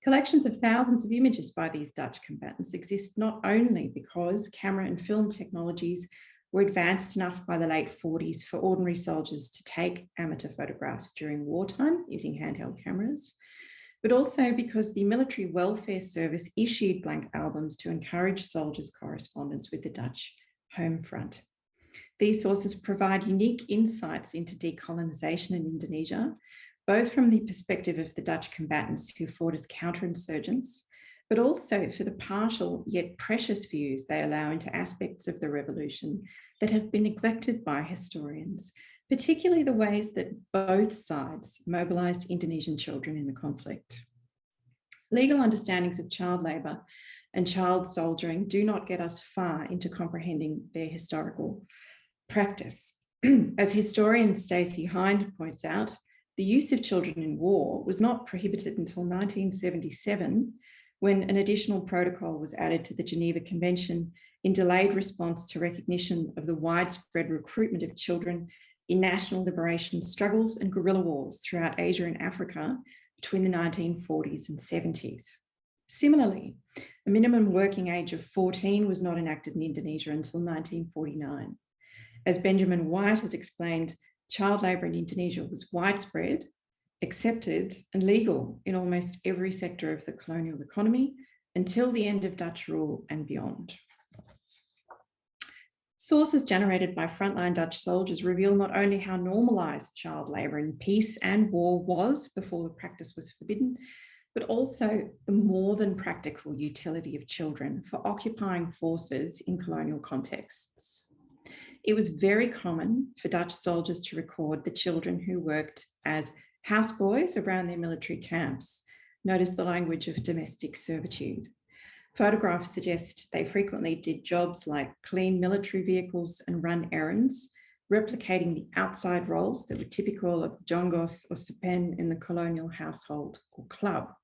Speaker 5: Collections of thousands of images by these Dutch combatants exist not only because camera and film technologies were advanced enough by the late 40s for ordinary soldiers to take amateur photographs during wartime using handheld cameras, but also because the Military Welfare Service issued blank albums to encourage soldiers' correspondence with the Dutch home front. These sources provide unique insights into decolonisation in Indonesia, both from the perspective of the Dutch combatants who fought as counterinsurgents, but also for the partial yet precious views they allow into aspects of the revolution that have been neglected by historians, particularly the ways that both sides mobilised Indonesian children in the conflict. Legal understandings of child labour and child soldiering do not get us far into comprehending their historical practice. As historian Stacey Hind points out, the use of children in war was not prohibited until 1977, when an additional protocol was added to the Geneva Convention in delayed response to recognition of the widespread recruitment of children in national liberation struggles and guerrilla wars throughout Asia and Africa between the 1940s and 70s. Similarly, a minimum working age of 14 was not enacted in Indonesia until 1949. As Benjamin White has explained, child labour in Indonesia was widespread, accepted and legal in almost every sector of the colonial economy until the end of Dutch rule and beyond. Sources generated by frontline Dutch soldiers reveal not only how normalised child labour in peace and war was before the practice was forbidden, but also the more than practical utility of children for occupying forces in colonial contexts. It was very common for Dutch soldiers to record the children who worked as houseboys around their military camps. Notice the language of domestic servitude. Photographs suggest they frequently did jobs like clean military vehicles and run errands, replicating the outside roles that were typical of the jongos or sepen in the colonial household or club.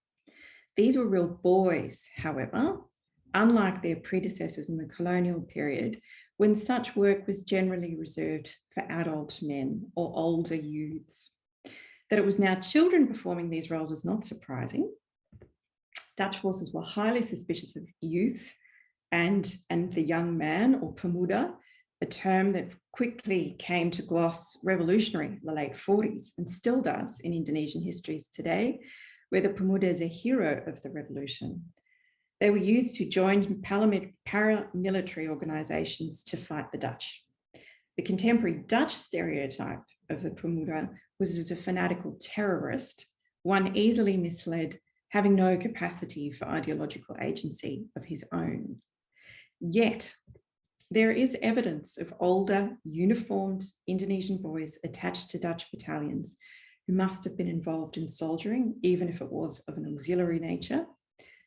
Speaker 5: These were real boys, however, unlike their predecessors in the colonial period, when such work was generally reserved for adult men or older youths. That it was now children performing these roles is not surprising. Dutch forces were highly suspicious of youth and the young man, or pemuda, a term that quickly came to gloss revolutionary in the late 40s and still does in Indonesian histories today, where the pemuda is a hero of the revolution. They were youths who joined paramilitary organisations to fight the Dutch. The contemporary Dutch stereotype of the pemuda was as a fanatical terrorist, one easily misled, having no capacity for ideological agency of his own. Yet, there is evidence of older, uniformed Indonesian boys attached to Dutch battalions who must have been involved in soldiering, even if it was of an auxiliary nature.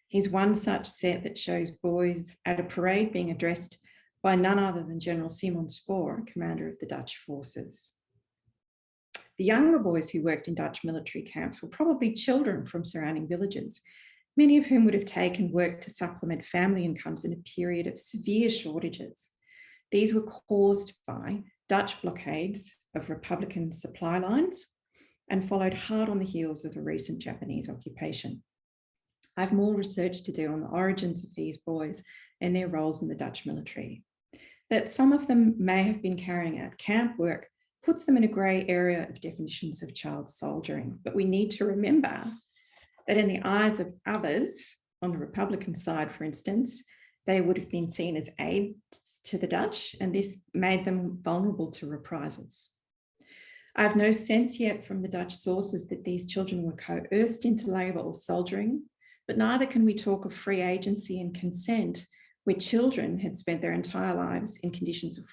Speaker 5: Here's one such set that shows boys at a parade being addressed by none other than General Simon Spoor, commander of the Dutch forces. The younger boys who worked in Dutch military camps were probably children from surrounding villages, many of whom would have taken work to supplement family incomes in a period of severe shortages. These were caused by Dutch blockades of Republican supply lines and followed hard on the heels of the recent Japanese occupation. I have more research to do on the origins of these boys and their roles in the Dutch military. That some of them may have been carrying out camp work puts them in a grey area of definitions of child soldiering, but we need to remember that in the eyes of others, on the Republican side, for instance, they would have been seen as aids to the Dutch, and this made them vulnerable to reprisals. I have no sense yet from the Dutch sources that these children were coerced into labour or soldiering, but neither can we talk of free agency and consent where children had spent their entire lives in conditions of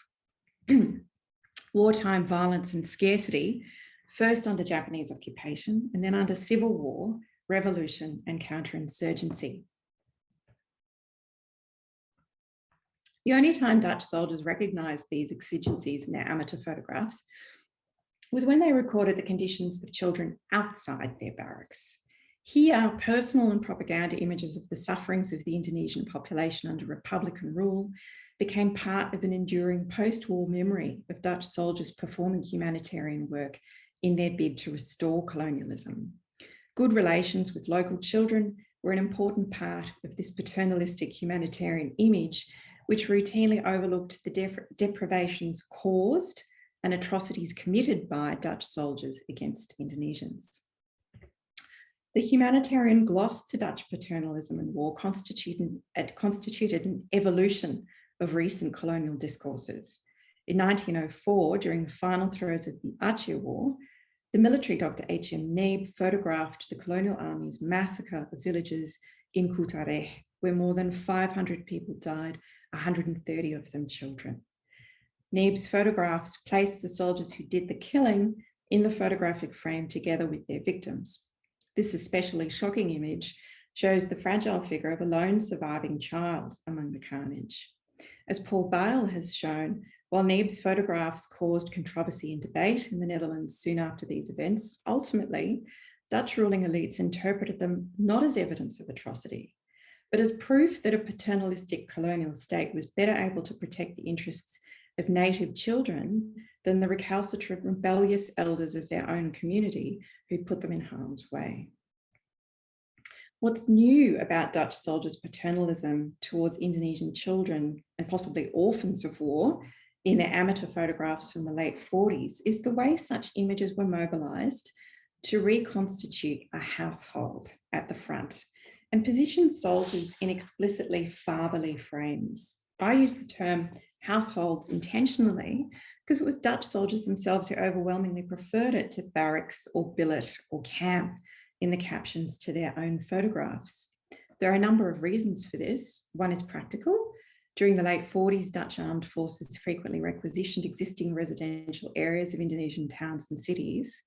Speaker 5: wartime violence and scarcity, first under Japanese occupation and then under civil war, revolution and counterinsurgency. The only time Dutch soldiers recognised these exigencies in their amateur photographs was when they recorded the conditions of children outside their barracks. Here, personal and propaganda images of the sufferings of the Indonesian population under Republican rule became part of an enduring post-war memory of Dutch soldiers performing humanitarian work in their bid to restore colonialism. Good relations with local children were an important part of this paternalistic humanitarian image, which routinely overlooked the deprivations caused and atrocities committed by Dutch soldiers against Indonesians. The humanitarian gloss to Dutch paternalism and war constituted an evolution of recent colonial discourses. In 1904, during the final throes of the Aceh War, the military Dr. H.M. Neeb photographed the colonial army's massacre of villages in Kutareh, where more than 500 people died, 130 of them children. Neeb's photographs placed the soldiers who did the killing in the photographic frame together with their victims. This especially shocking image shows the fragile figure of a lone surviving child among the carnage. As Paul Bale has shown, while Neeb's photographs caused controversy and debate in the Netherlands soon after these events, ultimately, Dutch ruling elites interpreted them not as evidence of atrocity, but as proof that a paternalistic colonial state was better able to protect the interests of native children than the recalcitrant rebellious elders of their own community who put them in harm's way. What's new about Dutch soldiers' paternalism towards Indonesian children and possibly orphans of war in their amateur photographs from the late 40s is the way such images were mobilised to reconstitute a household at the front and position soldiers in explicitly fatherly frames. I use the term households intentionally because it was Dutch soldiers themselves who overwhelmingly preferred it to barracks or billet or camp in the captions to their own photographs. There are a number of reasons for this. One is practical. During the late 40s, Dutch armed forces frequently requisitioned existing residential areas of Indonesian towns and cities.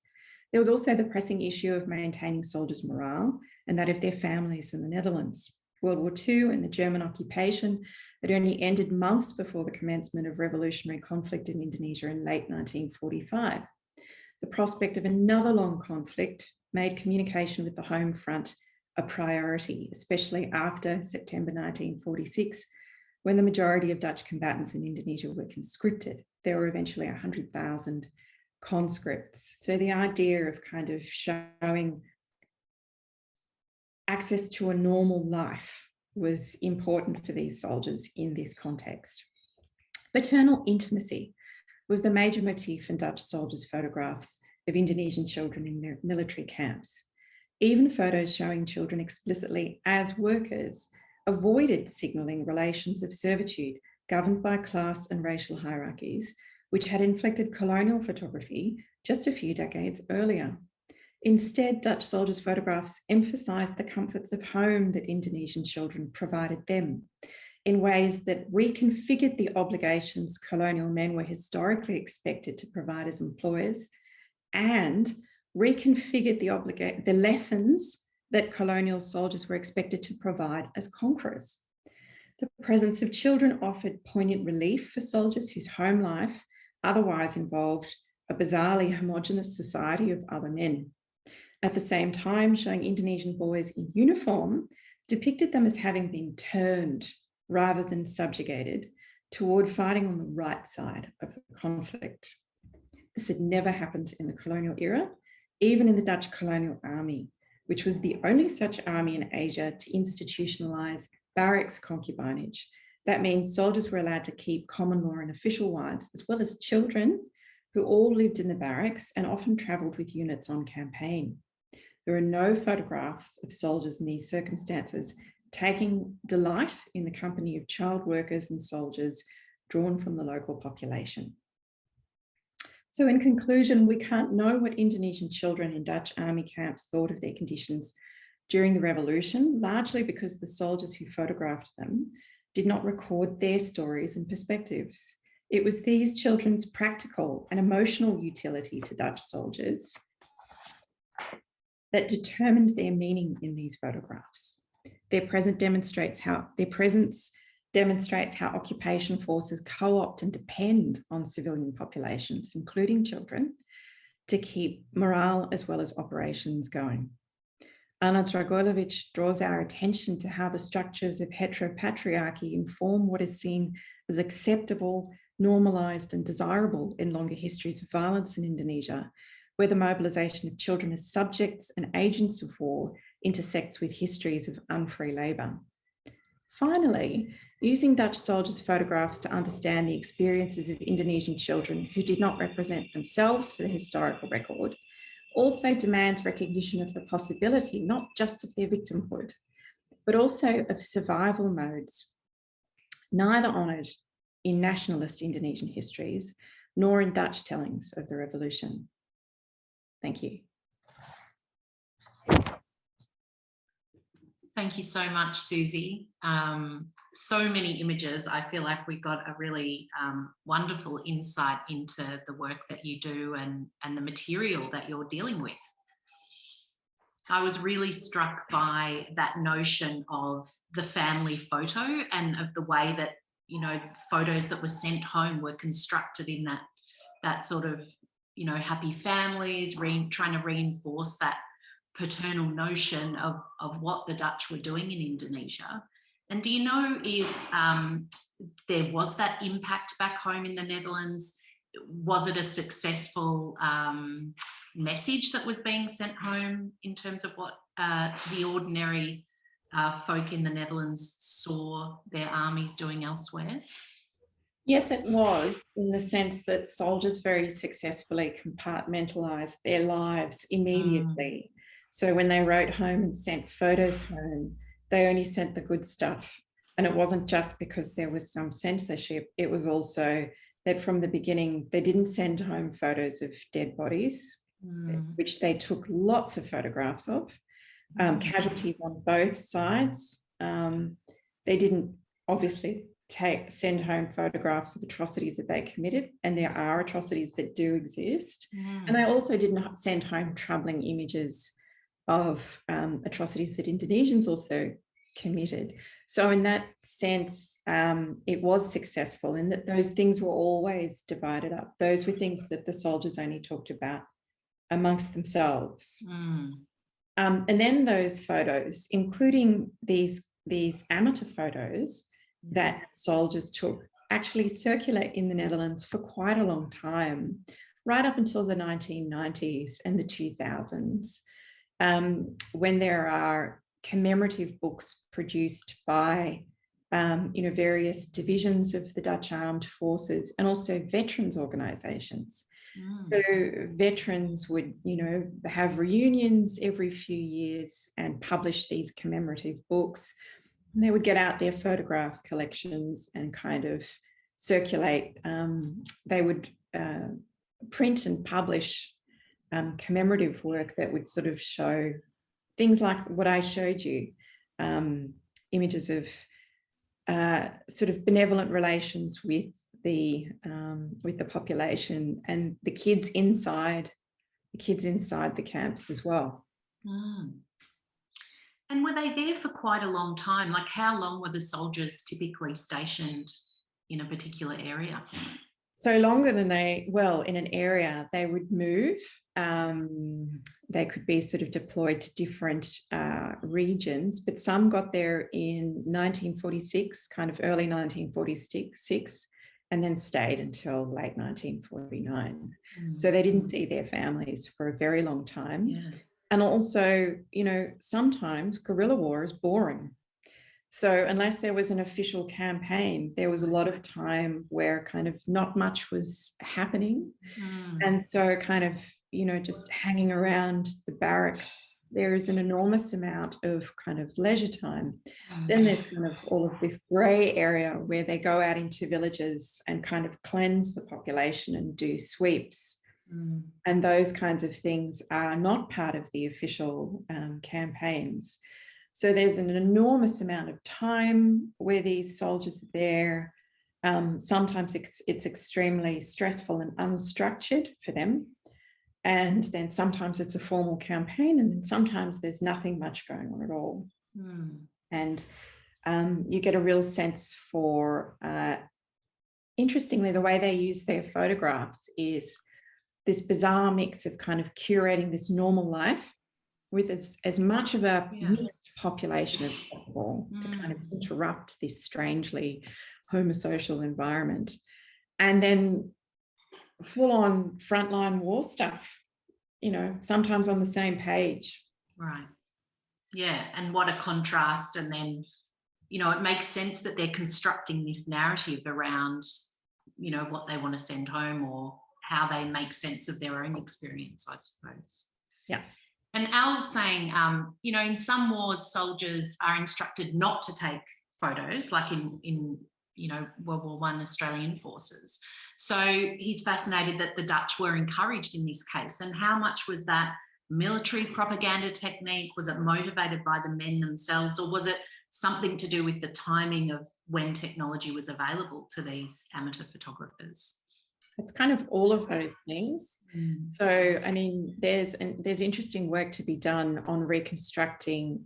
Speaker 5: There was also the pressing issue of maintaining soldiers' morale and that of their families in the Netherlands. World War II and the German occupation had only ended months before the commencement of revolutionary conflict in Indonesia in late 1945. The prospect of another long conflict made communication with the home front a priority, especially after September 1946, when the majority of Dutch combatants in Indonesia were conscripted. There were eventually 100,000 conscripts. So the idea of kind of showing access to a normal life was important for these soldiers in this context. Maternal intimacy was the major motif in Dutch soldiers' photographs of Indonesian children in their military camps. Even photos showing children explicitly as workers avoided signalling relations of servitude governed by class and racial hierarchies, which had inflected colonial photography just a few decades earlier. Instead, Dutch soldiers' photographs emphasised the comforts of home that Indonesian children provided them in ways that reconfigured the obligations colonial men were historically expected to provide as employers and reconfigured the lessons that colonial soldiers were expected to provide as conquerors. The presence of children offered poignant relief for soldiers whose home life otherwise involved a bizarrely homogenous society of other men. At the same time, showing Indonesian boys in uniform depicted them as having been turned rather than subjugated toward fighting on the right side of the conflict. This had never happened in the colonial era, even in the Dutch colonial army, which was the only such army in Asia to institutionalize barracks concubinage. That means soldiers were allowed to keep common law and official wives, as well as children who all lived in the barracks and often traveled with units on campaign. There are no photographs of soldiers in these circumstances taking delight in the company of child workers and soldiers drawn from the local population. So in conclusion, we can't know what Indonesian children in Dutch army camps thought of their conditions during the revolution, largely because the soldiers who photographed them did not record their stories and perspectives. It was these children's practical and emotional utility to Dutch soldiers that determined their meaning in these photographs. Their presence demonstrates how occupation forces co-opt and depend on civilian populations, including children, to keep morale as well as operations going. Anna Dragojlovic draws our attention to how the structures of heteropatriarchy inform what is seen as acceptable, normalised and desirable in longer histories of violence in Indonesia, where the mobilisation of children as subjects and agents of war intersects with histories of unfree labour. Finally, using Dutch soldiers' photographs to understand the experiences of Indonesian children who did not represent themselves for the historical record also demands recognition of the possibility, not just of their victimhood, but also of survival modes, neither honoured in nationalist Indonesian histories, nor in Dutch tellings of the revolution. Thank you.
Speaker 3: Thank you so much, Susie. So many images. I feel like we got a really wonderful insight into the work that you do and the material that you're dealing with. I was really struck by that notion of the family photo and of the way that, you know, photos that were sent home were constructed in that sort of, you know, happy families, trying to reinforce that paternal notion of what the Dutch were doing in Indonesia. And do you know if there was that impact back home in the Netherlands? Was it a successful message that was being sent home in terms of what the ordinary folk in the Netherlands saw their armies doing elsewhere?
Speaker 5: Yes, it was, in the sense that soldiers very successfully compartmentalised their lives immediately. So when they wrote home and sent photos home, they only sent the good stuff. And it wasn't just because there was some censorship, it was also that from the beginning, they didn't send home photos of dead bodies, which they took lots of photographs of, casualties on both sides. They didn't obviously send home photographs of atrocities that they committed, and there are atrocities that do exist. And they also didn't send home troubling images of atrocities that Indonesians also committed. So in that sense, it was successful in that those things were always divided up. Those were things that the soldiers only talked about amongst themselves. And then those photos, including these amateur photos that soldiers took, actually circulate in the Netherlands for quite a long time, right up until the 1990s and the 2000s. When there are commemorative books produced by various divisions of the Dutch armed forces and also veterans organisations. So veterans would, have reunions every few years and publish these commemorative books. And they would get out their photograph collections and kind of circulate. They would print and publish commemorative work that would sort of show things like what I showed you, images of sort of benevolent relations with the population and the kids inside the camps as well.
Speaker 3: And were they there for quite a long time? Like, how long were the soldiers typically stationed in a particular area?
Speaker 5: So longer than in an area, they would move. They could be sort of deployed to different regions, but some got there in 1946, kind of early 1946, and then stayed until late 1949. So they didn't see their families for a very long time.
Speaker 3: Yeah.
Speaker 5: And also, sometimes guerrilla war is boring. So unless there was an official campaign, there was a lot of time where kind of not much was happening. And so kind of, just hanging around the barracks, there is an enormous amount of kind of leisure time. Then there's kind of all of this grey area where they go out into villages and kind of cleanse the population and do sweeps. And those kinds of things are not part of the official campaigns. So there's an enormous amount of time where these soldiers are there. Sometimes it's extremely stressful and unstructured for them. And then sometimes it's a formal campaign, and then sometimes there's nothing much going on at all. And you get a real sense for, interestingly, the way they use their photographs is this bizarre mix of kind of curating this normal life with as much of a mixed population as possible to kind of interrupt this strangely homosocial environment. And then full-on frontline war stuff, you know, sometimes on the same page.
Speaker 3: Right. Yeah, and what a contrast. And then, you know, it makes sense that they're constructing this narrative around, you know, what they want to send home or how they make sense of their own experience, I suppose.
Speaker 5: Yeah.
Speaker 3: And Al's saying, you know, in some wars, soldiers are instructed not to take photos, like in you know, World War I Australian forces. So he's fascinated that the Dutch were encouraged in this case. And how much was that military propaganda technique? Was it motivated by the men themselves, or was it something to do with the timing of when technology was available to these amateur photographers?
Speaker 5: It's kind of all of those things. So, I mean, there's interesting work to be done on reconstructing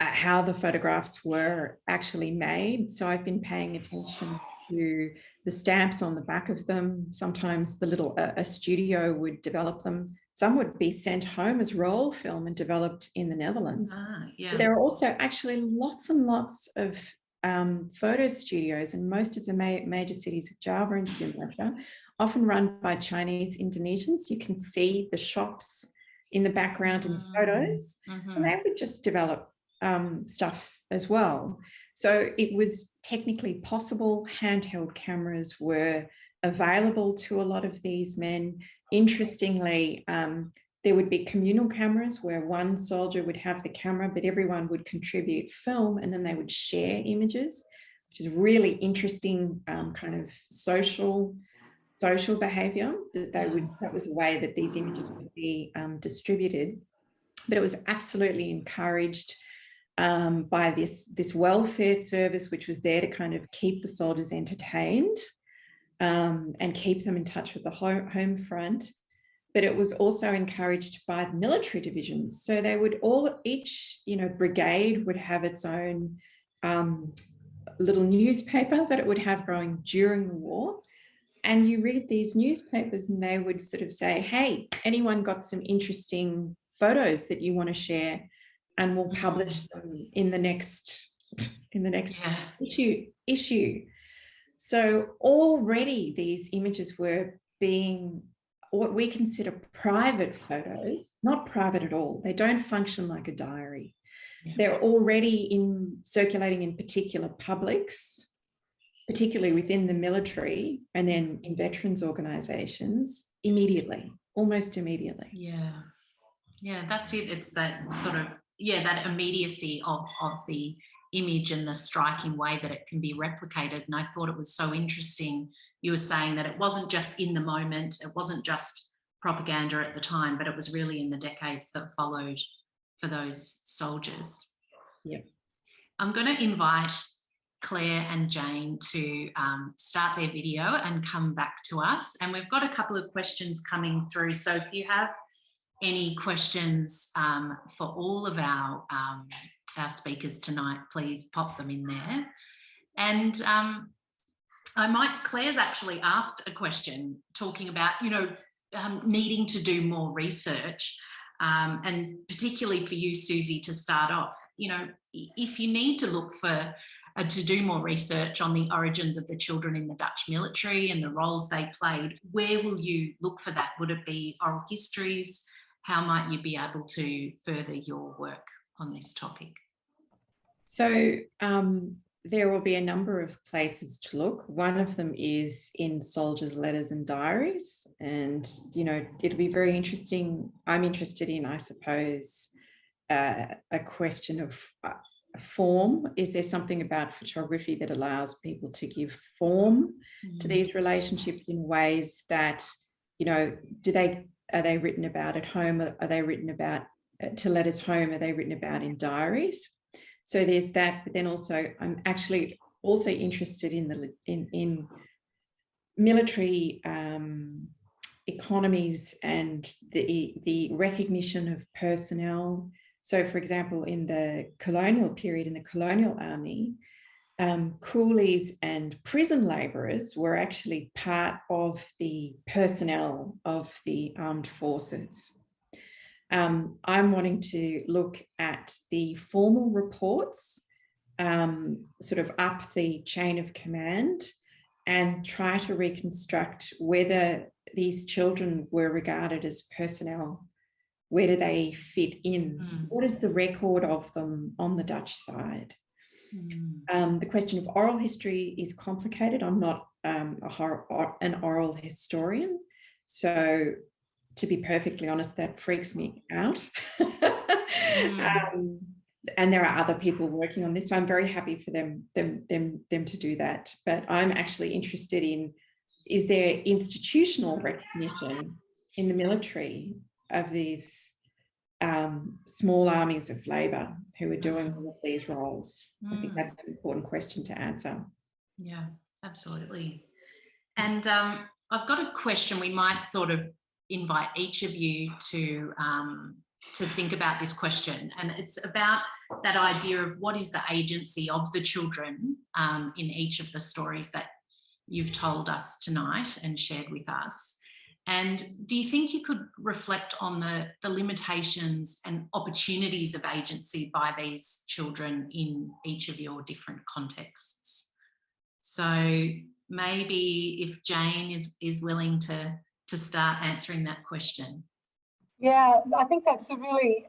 Speaker 5: how the photographs were actually made. So I've been paying attention to the stamps on the back of them. Sometimes the little, a studio would develop them. Some would be sent home as roll film and developed in the Netherlands.
Speaker 3: Yeah.
Speaker 5: But there are also actually lots and lots of photo studios in most of the major cities of Java and Sumatra, often run by Chinese Indonesians. You can see the shops in the background in the photos, and they would just develop stuff as well. So it was technically possible. Handheld cameras were available to a lot of these men. Interestingly, there would be communal cameras where one soldier would have the camera, but everyone would contribute film, and then they would share images, which is really interesting kind of social behavior that was a way that these images would be distributed. But it was absolutely encouraged by this welfare service, which was there to kind of keep the soldiers entertained and keep them in touch with the home front. But it was also encouraged by the military divisions. So they would each, you know, brigade would have its own little newspaper that it would have going during the war. And you read these newspapers and they would sort of say, hey, anyone got some interesting photos that you want to share, and we'll publish them in the next issue. So already these images were being what we consider private photos, not private at all. They don't function like a diary. Yeah. They're already circulating in particular publics, particularly within the military and then in veterans organisations almost immediately.
Speaker 3: Yeah, that's it. It's that sort of, that immediacy of the image and the striking way that it can be replicated. And I thought it was so interesting. You were saying that it wasn't just in the moment, it wasn't just propaganda at the time, but it was really in the decades that followed for those soldiers.
Speaker 5: Yeah.
Speaker 3: I'm going to invite Claire and Jane to start their video and come back to us. And we've got a couple of questions coming through. So if you have any questions for all of our speakers tonight, please pop them in there. And Claire's actually asked a question talking about, needing to do more research, and particularly for you, Susie, to start off, if you need to look for, to do more research on the origins of the children in the Dutch military and the roles they played, where will you look for that? Would it be oral histories? How might you be able to further your work on this topic?
Speaker 5: So there will be a number of places to look. One of them is in soldiers' letters and diaries. And, it'll be very interesting. I'm interested in, I suppose, a question of form. Is there something about photography that allows people to give form to these relationships in ways that, are they written about at home? Are they written about to letters home? Are they written about in diaries? So there's that, but then also I'm actually also interested in military economies and the recognition of personnel. So, for example, in the colonial period, in the colonial army, coolies and prison labourers were actually part of the personnel of the armed forces. I'm wanting to look at the formal reports, sort of up the chain of command, and try to reconstruct whether these children were regarded as personnel. Where do they fit in? What is the record of them on the Dutch side? The question of oral history is complicated. I'm not an oral historian, so to be perfectly honest, that freaks me out. And there are other people working on this, so I'm very happy for them to do that. But I'm actually interested in, is there institutional recognition in the military of these small armies of labour who are doing all of these roles? I think that's an important question to answer.
Speaker 3: Yeah, absolutely. And I've got a question. We might sort of invite each of you to think about this question, and it's about that idea of what is the agency of the children in each of the stories that you've told us tonight and shared with us. And do you think you could reflect on the limitations and opportunities of agency by these children in each of your different contexts? So maybe if Jane is willing to start answering that question.
Speaker 2: Yeah, I think that's a really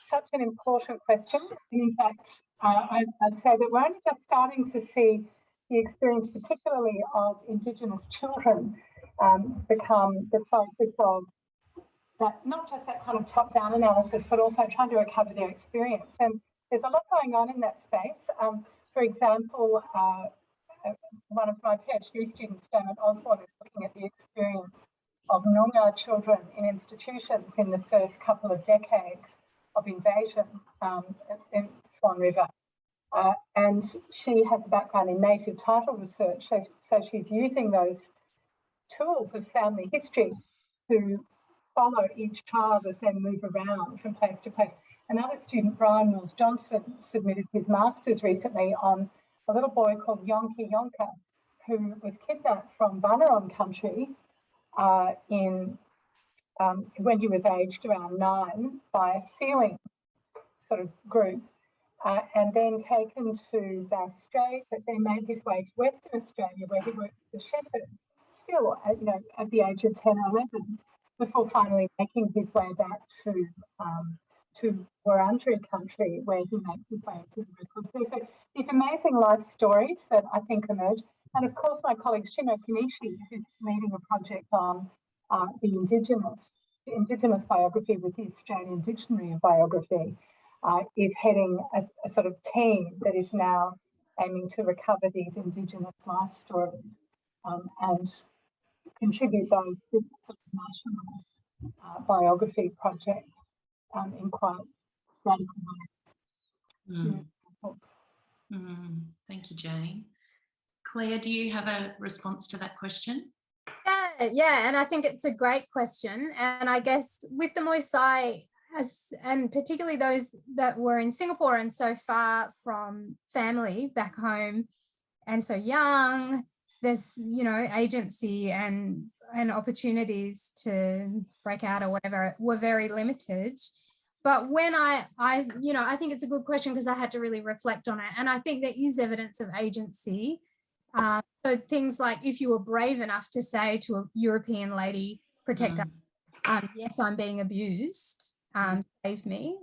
Speaker 2: such an important question. In fact, I'd say that we're only just starting to see the experience, particularly of Indigenous children, become the focus of that, not just that kind of top-down analysis, but also trying to recover their experience. And there's a lot going on in that space. For example, one of my PhD students, Janet Osborne, is looking at the experience of Noongar children in institutions in the first couple of decades of invasion in Swan River. And she has a background in native title research, so she's using those tools of family history to follow each child as they move around from place to place. Another student, Brian Mills Johnson, submitted his master's recently on a little boy called Yonki Yonka, who was kidnapped from Bunurong country when he was aged around 9 by a sealing sort of group, and then taken to Bass Strait, but then made his way to Western Australia, where he worked as a shepherd, still at the age of 10 or 11, before finally making his way back to Wurundjeri country, where he makes his way into the record. So these amazing life stories that I think emerge. And of course, my colleague Shino Kinishi, who's leading a project on the Indigenous biography with the Australian Dictionary of Biography, is heading a sort of team that is now aiming to recover these Indigenous life stories and contribute those to the sort of national biography project in quite radical ways.
Speaker 3: Thank you, Jane. Claire, do you have a response to that question?
Speaker 4: Yeah, and I think it's a great question. And I guess with the Moisei, and particularly those that were in Singapore and so far from family back home and so young, there's, agency and opportunities to break out or whatever were very limited. But when I think it's a good question because I had to really reflect on it. And I think there is evidence of agency. So things like if you were brave enough to say to a European lady protector, yes, I'm being abused, save me.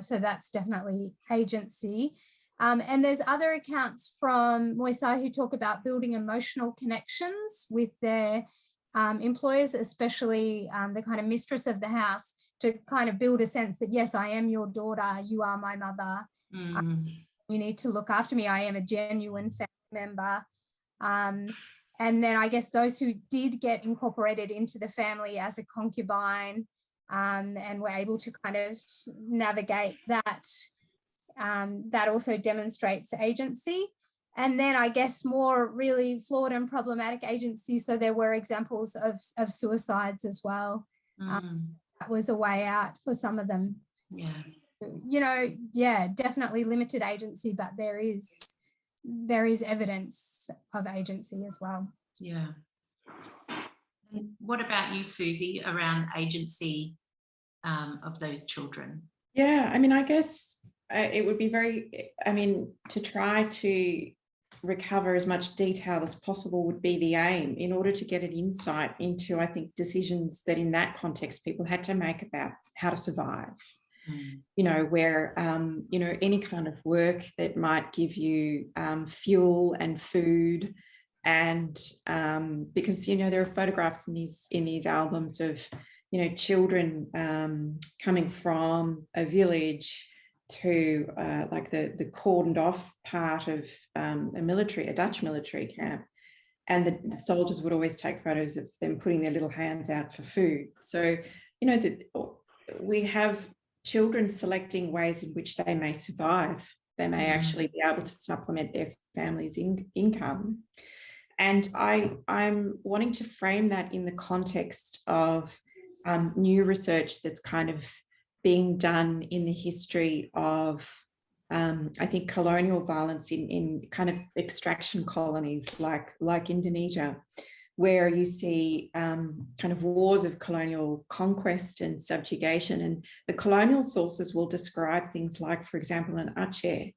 Speaker 4: So that's definitely agency. And there's other accounts from Moisei who talk about building emotional connections with their employers, especially the kind of mistress of the house, to kind of build a sense that, yes, I am your daughter, you are my mother, you need to look after me, I am a genuine family member. And then I guess those who did get incorporated into the family as a concubine and were able to kind of navigate that, that also demonstrates agency. And then I guess more really flawed and problematic agency. So there were examples of suicides as well. That was a way out for some of them.
Speaker 3: Yeah.
Speaker 4: you know, yeah, definitely limited agency, but there is evidence of agency as well.
Speaker 3: Yeah. And what about you, Susie, around agency of those children?
Speaker 5: Yeah, I mean, I guess it would be to try to recover as much detail as possible would be the aim, in order to get an insight into, I think, decisions that in that context people had to make about how to survive. You know, where, you know, any kind of work that might give you fuel and food, and because, you know, there are photographs in these albums of, you know, children coming from a village to like the cordoned off part of a Dutch military camp, and the soldiers would always take photos of them putting their little hands out for food. So, you know, that we have children selecting ways in which they may survive. They may actually be able to supplement their family's income. And I'm wanting to frame that in the context of new research that's kind of being done in the history of, I think, colonial violence in kind of extraction colonies like Indonesia, where you see kind of wars of colonial conquest and subjugation. And the colonial sources will describe things like, for example, in Aceh,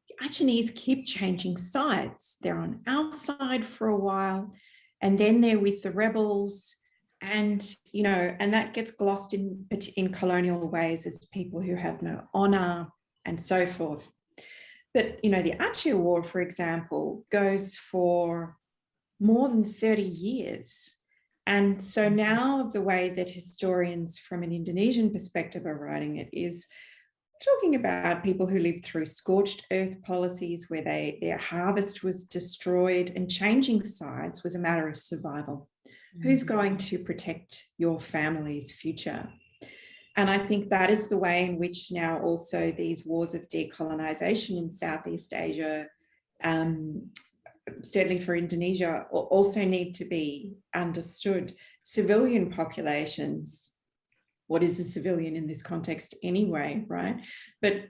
Speaker 5: the Achenese keep changing sides. They're on our side for a while, and then they're with the rebels. And, you know, and that gets glossed in colonial ways as people who have no honor and so forth. But, you know, the Aceh War, for example, goes for more than 30 years. And so now the way that historians from an Indonesian perspective are writing it is talking about people who lived through scorched earth policies where their harvest was destroyed, and changing sides was a matter of survival. Who's going to protect your family's future? And I think that is the way in which now also these wars of decolonization in Southeast Asia, certainly for Indonesia, also need to be understood. Civilian populations, what is a civilian in this context anyway, right? But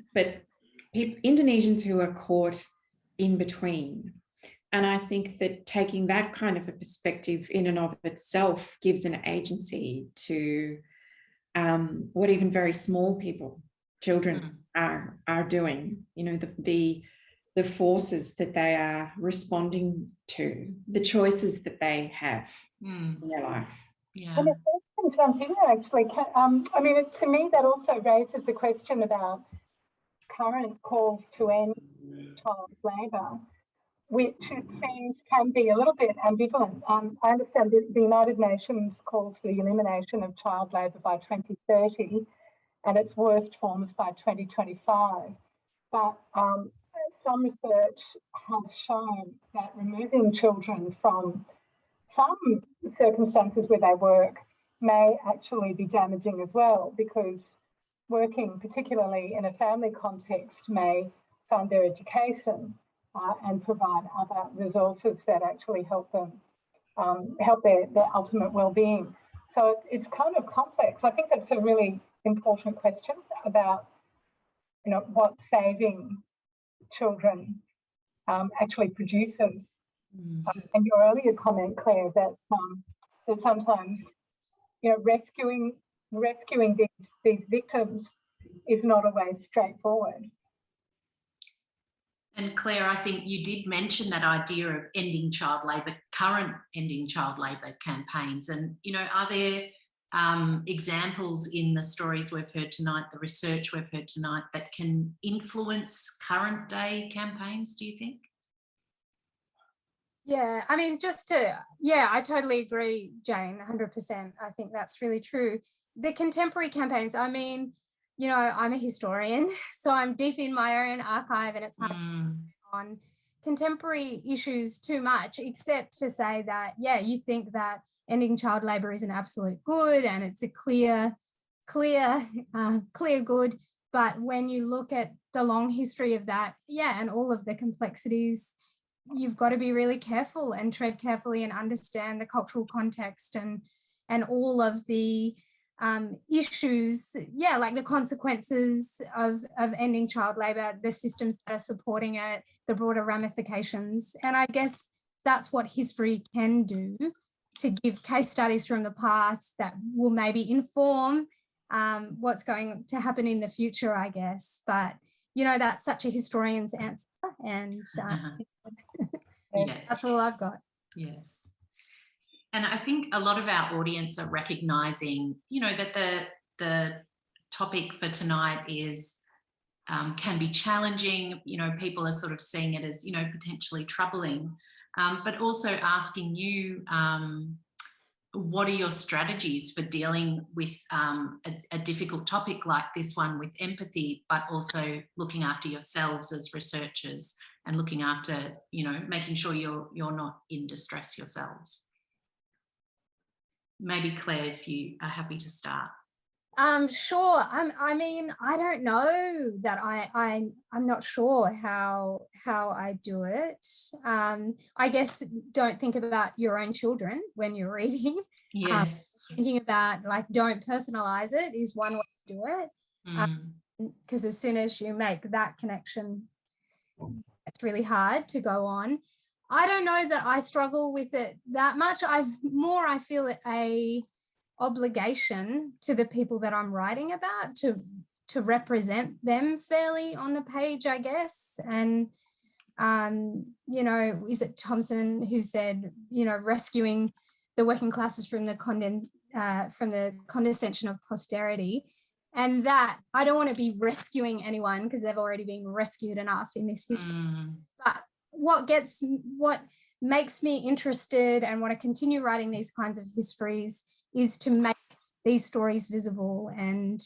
Speaker 5: Indonesians who are caught in between. And I think that taking that kind of a perspective in and of itself gives an agency to what even very small people, children, are doing. You know, the forces that they are responding to, the choices that they have in their life.
Speaker 2: Yeah. And if I can jump in there, actually, I mean, to me, that also raises the question about current calls to end child labour, which it seems can be a little bit ambivalent. I understand that the United Nations calls for the elimination of child labour by 2030 and its worst forms by 2025. But some research has shown that removing children from some circumstances where they work may actually be damaging as well, because working, particularly in a family context, may fund their education and provide other resources that actually help them, help their ultimate well-being. So it's kind of complex. I think that's a really important question about, you know, what saving children actually produces. And your earlier comment, Claire, that sometimes, you know, rescuing these victims is not always straightforward.
Speaker 3: And Claire, I think you did mention that idea of ending child labour, current ending child labour campaigns. And, you know, are there examples in the stories we've heard tonight, the research we've heard tonight, that can influence current day campaigns, do you think?
Speaker 4: Yeah, I mean, I totally agree, Jane, 100%. I think that's really true. The contemporary campaigns, I mean, you know, I'm a historian, so I'm deep in my own archive, and it's hard on contemporary issues too much, except to say that, yeah, you think that ending child labour is an absolute good and it's a clear good. But when you look at the long history of that, yeah, and all of the complexities, you've got to be really careful and tread carefully and understand the cultural context and all of the issues, yeah, like the consequences of ending child labour, the systems that are supporting it, the broader ramifications. And I guess that's what history can do, to give case studies from the past that will maybe inform what's going to happen in the future, I guess. But, you know, that's such a historian's answer, and
Speaker 3: yes,
Speaker 4: that's all I've got.
Speaker 3: Yes. And I think a lot of our audience are recognising, you know, that the topic for tonight is can be challenging. You know, people are sort of seeing it as, you know, potentially troubling, but also asking you, what are your strategies for dealing with a difficult topic like this one with empathy, but also looking after yourselves as researchers and looking after, you know, making sure you're not in distress yourselves. Maybe Claire, if you are happy to start.
Speaker 4: Sure. I mean, I don't know that I'm not sure how I do it. I guess don't think about your own children when you're reading.
Speaker 3: Yes.
Speaker 4: Thinking about, like, don't personalize it is one way to do it. Because as soon as you make that connection, it's really hard to go on. I don't know that I struggle with it that much. I feel it a obligation to the people that I'm writing about to represent them fairly on the page, I guess. And you know, is it Thompson who said, you know, rescuing the working classes from the condescension of posterity, and that I don't want to be rescuing anyone because they've already been rescued enough in this history. But what makes me interested and want to continue writing these kinds of histories is to make these stories visible and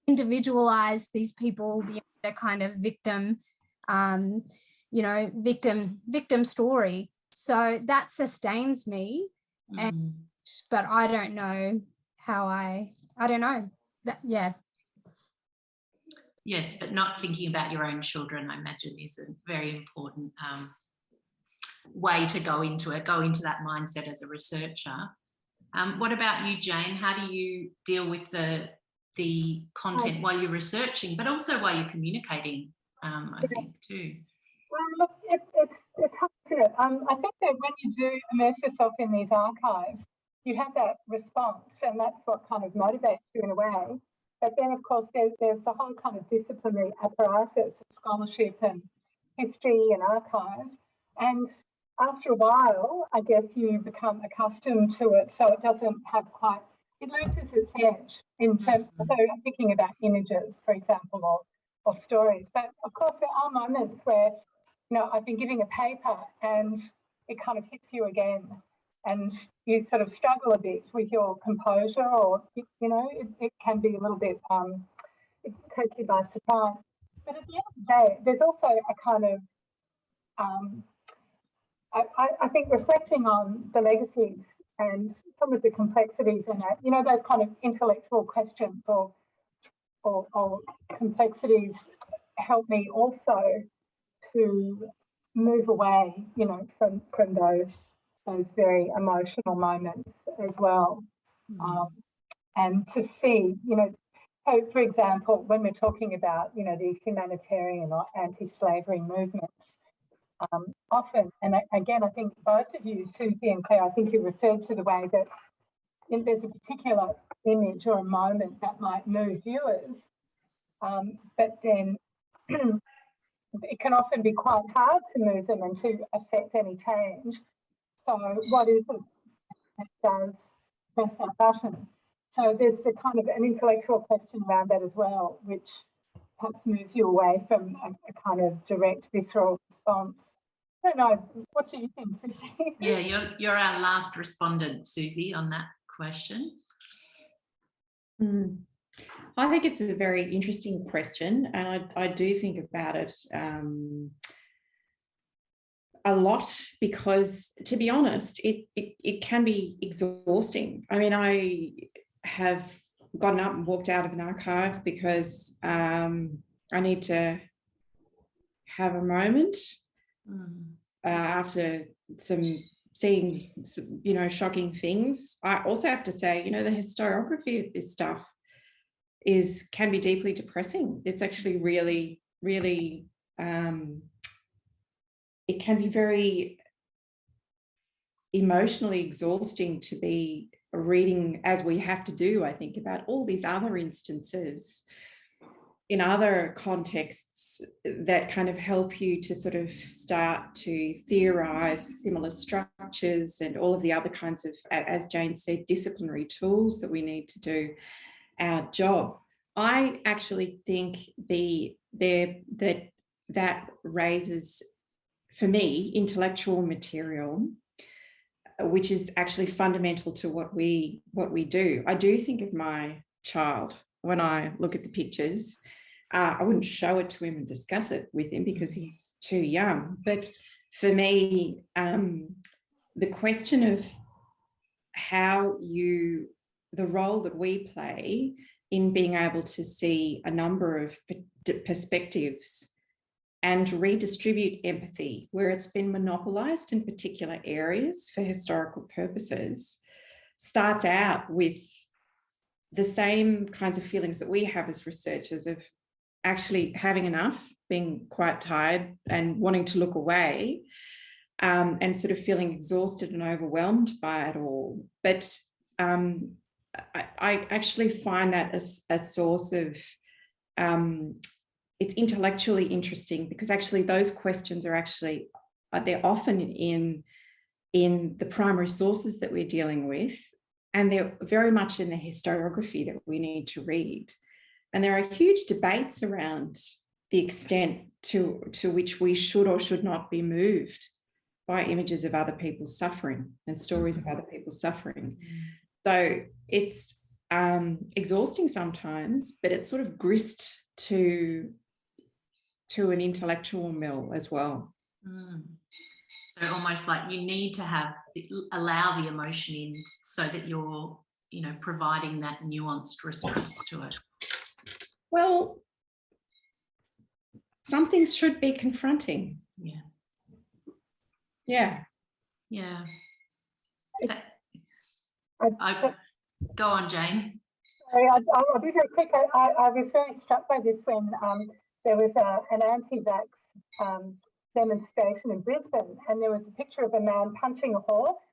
Speaker 4: individualize these people beyond a kind of victim, you know, victim story. So that sustains me. But I don't know how I don't know. Yeah.
Speaker 3: Yes, but not thinking about your own children, I imagine, is a very important way to go into that mindset as a researcher. What about you, Jane? How do you deal with the content while you're researching, but also while you're communicating, I think, too?
Speaker 2: Well, look, it's hard to. I think that when you do immerse yourself in these archives, you have that response, and that's what kind of motivates you in a way. But then, of course, there's the whole kind of disciplinary apparatus of scholarship and history and archives. And after a while, I guess you become accustomed to it, so it doesn't have quite, it loses its edge in terms. So I'm thinking about images, for example, or stories. But of course, there are moments where, you know, I've been giving a paper and it kind of hits you again, and you sort of struggle a bit with your composure, or, you know, it can be a little bit, it takes you by surprise. But at the end of the day, there's also a kind of, I think reflecting on the legacies and some of the complexities in that, you know, those kind of intellectual questions or complexities help me also to move away, you know, from those very emotional moments as well. And to see, you know, so for example, when we're talking about, you know, these humanitarian or anti-slavery movements, often, and again, I think both of you, Susie and Claire, I think you referred to the way that there's a particular image or a moment that might move viewers, but then it can often be quite hard to move them and to affect any change. So what is it that does press that button? So there's a kind of an intellectual question around that as well, which perhaps moves you away from a kind of direct visceral response. I don't know, what do you think, Susie?
Speaker 3: Yeah, you're our last respondent, Susie, on that question.
Speaker 5: I think it's a very interesting question, and I do think about it a lot, because, to be honest, it can be exhausting. I mean, I have gotten up and walked out of an archive because I need to have a moment after some seeing, you know, shocking things. I also have to say, you know, the historiography of this stuff can be deeply depressing. It's actually really, really, it can be very emotionally exhausting to be reading, as we have to do, I think, about all these other instances in other contexts that kind of help you to sort of start to theorize similar structures and all of the other kinds of, as Jane said, disciplinary tools that we need to do our job. I actually think that raises, for me, intellectual material, which is actually fundamental to what we do. I do think of my child when I look at the pictures. I wouldn't show it to him and discuss it with him because he's too young. But for me, the question of the role that we play in being able to see a number of perspectives and redistribute empathy where it's been monopolized in particular areas for historical purposes starts out with the same kinds of feelings that we have as researchers of actually having enough, being quite tired and wanting to look away, and sort of feeling exhausted and overwhelmed by it all. But I actually find that a source of, it's intellectually interesting because actually those questions are actually, they're often in the primary sources that we're dealing with, and they're very much in the historiography that we need to read. And there are huge debates around the extent to which we should or should not be moved by images of other people's suffering and stories of other people's suffering. So it's exhausting sometimes, but it's sort of grist to an intellectual mill as well.
Speaker 3: So almost like you need to allow the emotion in so that you're, you know, providing that nuanced response to it.
Speaker 5: Well, some things should be confronting.
Speaker 3: Yeah.
Speaker 5: Yeah.
Speaker 3: Yeah. Go on, Jane.
Speaker 2: Sorry, I'll be very quick. I was very struck by this when there was an anti-vax demonstration in Brisbane, and there was a picture of a man punching a horse,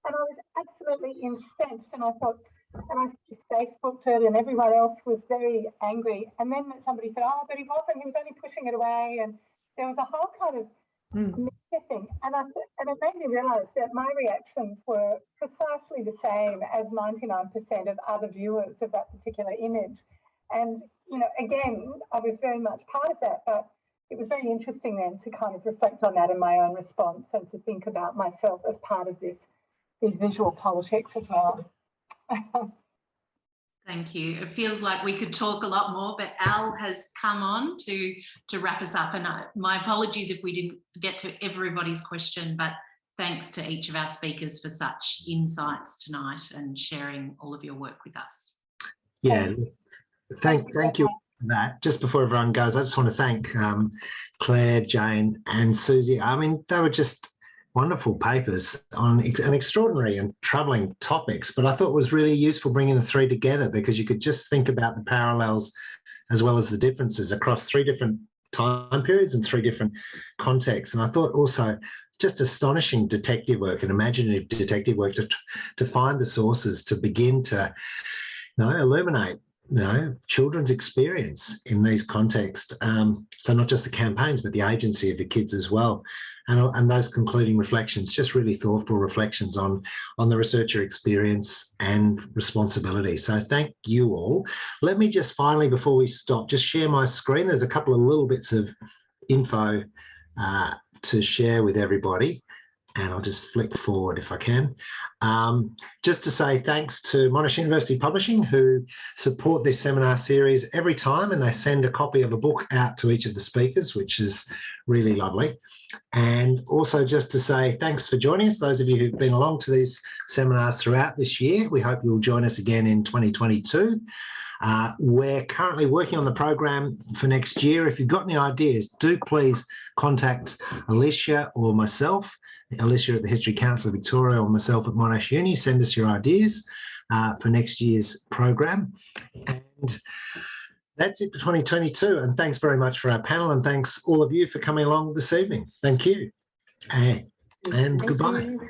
Speaker 2: and I was absolutely incensed, and I thought, and I Facebooked it, and everyone else was very angry. And then somebody said, "Oh, but he wasn't. He was only pushing it away." And there was a whole kind of mixture thing. And it made me realise that my reactions were precisely the same as 99% of other viewers of that particular image. And, you know, again, I was very much part of that, but it was very interesting then to kind of reflect on that in my own response and to think about myself as part of these visual politics as well.
Speaker 3: Thank you. It feels like we could talk a lot more, but Al has come on to wrap us up. And my apologies if we didn't get to everybody's question, but thanks to each of our speakers for such insights tonight and sharing all of your work with us.
Speaker 1: Yeah, thank you for that. Just before everyone goes, I just want to thank Claire, Jane and Susie. I mean, they were just wonderful papers on an extraordinary and troubling topics, but I thought it was really useful bringing the three together because you could just think about the parallels as well as the differences across three different time periods and three different contexts. And I thought also just astonishing detective work and imaginative detective work to find the sources to begin to, you know, illuminate, you know, children's experience in these contexts. So not just the campaigns, but the agency of the kids as well. And those concluding reflections, just really thoughtful reflections on the researcher experience and responsibility. So thank you all. Let me just finally, before we stop, just share my screen. There's a couple of little bits of info to share with everybody. And I'll just flick forward if I can. Just to say thanks to Monash University Publishing, who support this seminar series every time, and they send a copy of a book out to each of the speakers, which is really lovely. And also just to say thanks for joining us, those of you who've been along to these seminars throughout this year. We hope you'll join us again in 2022. We're currently working on the program for next year. If you've got any ideas, do please contact Alicia or myself, Alicia at the History Council of Victoria or myself at Monash Uni. Send us your ideas for next year's program. And that's it for 2022. And thanks very much for our panel, and thanks all of you for coming along this evening. Thank you. And goodbye.
Speaker 4: You.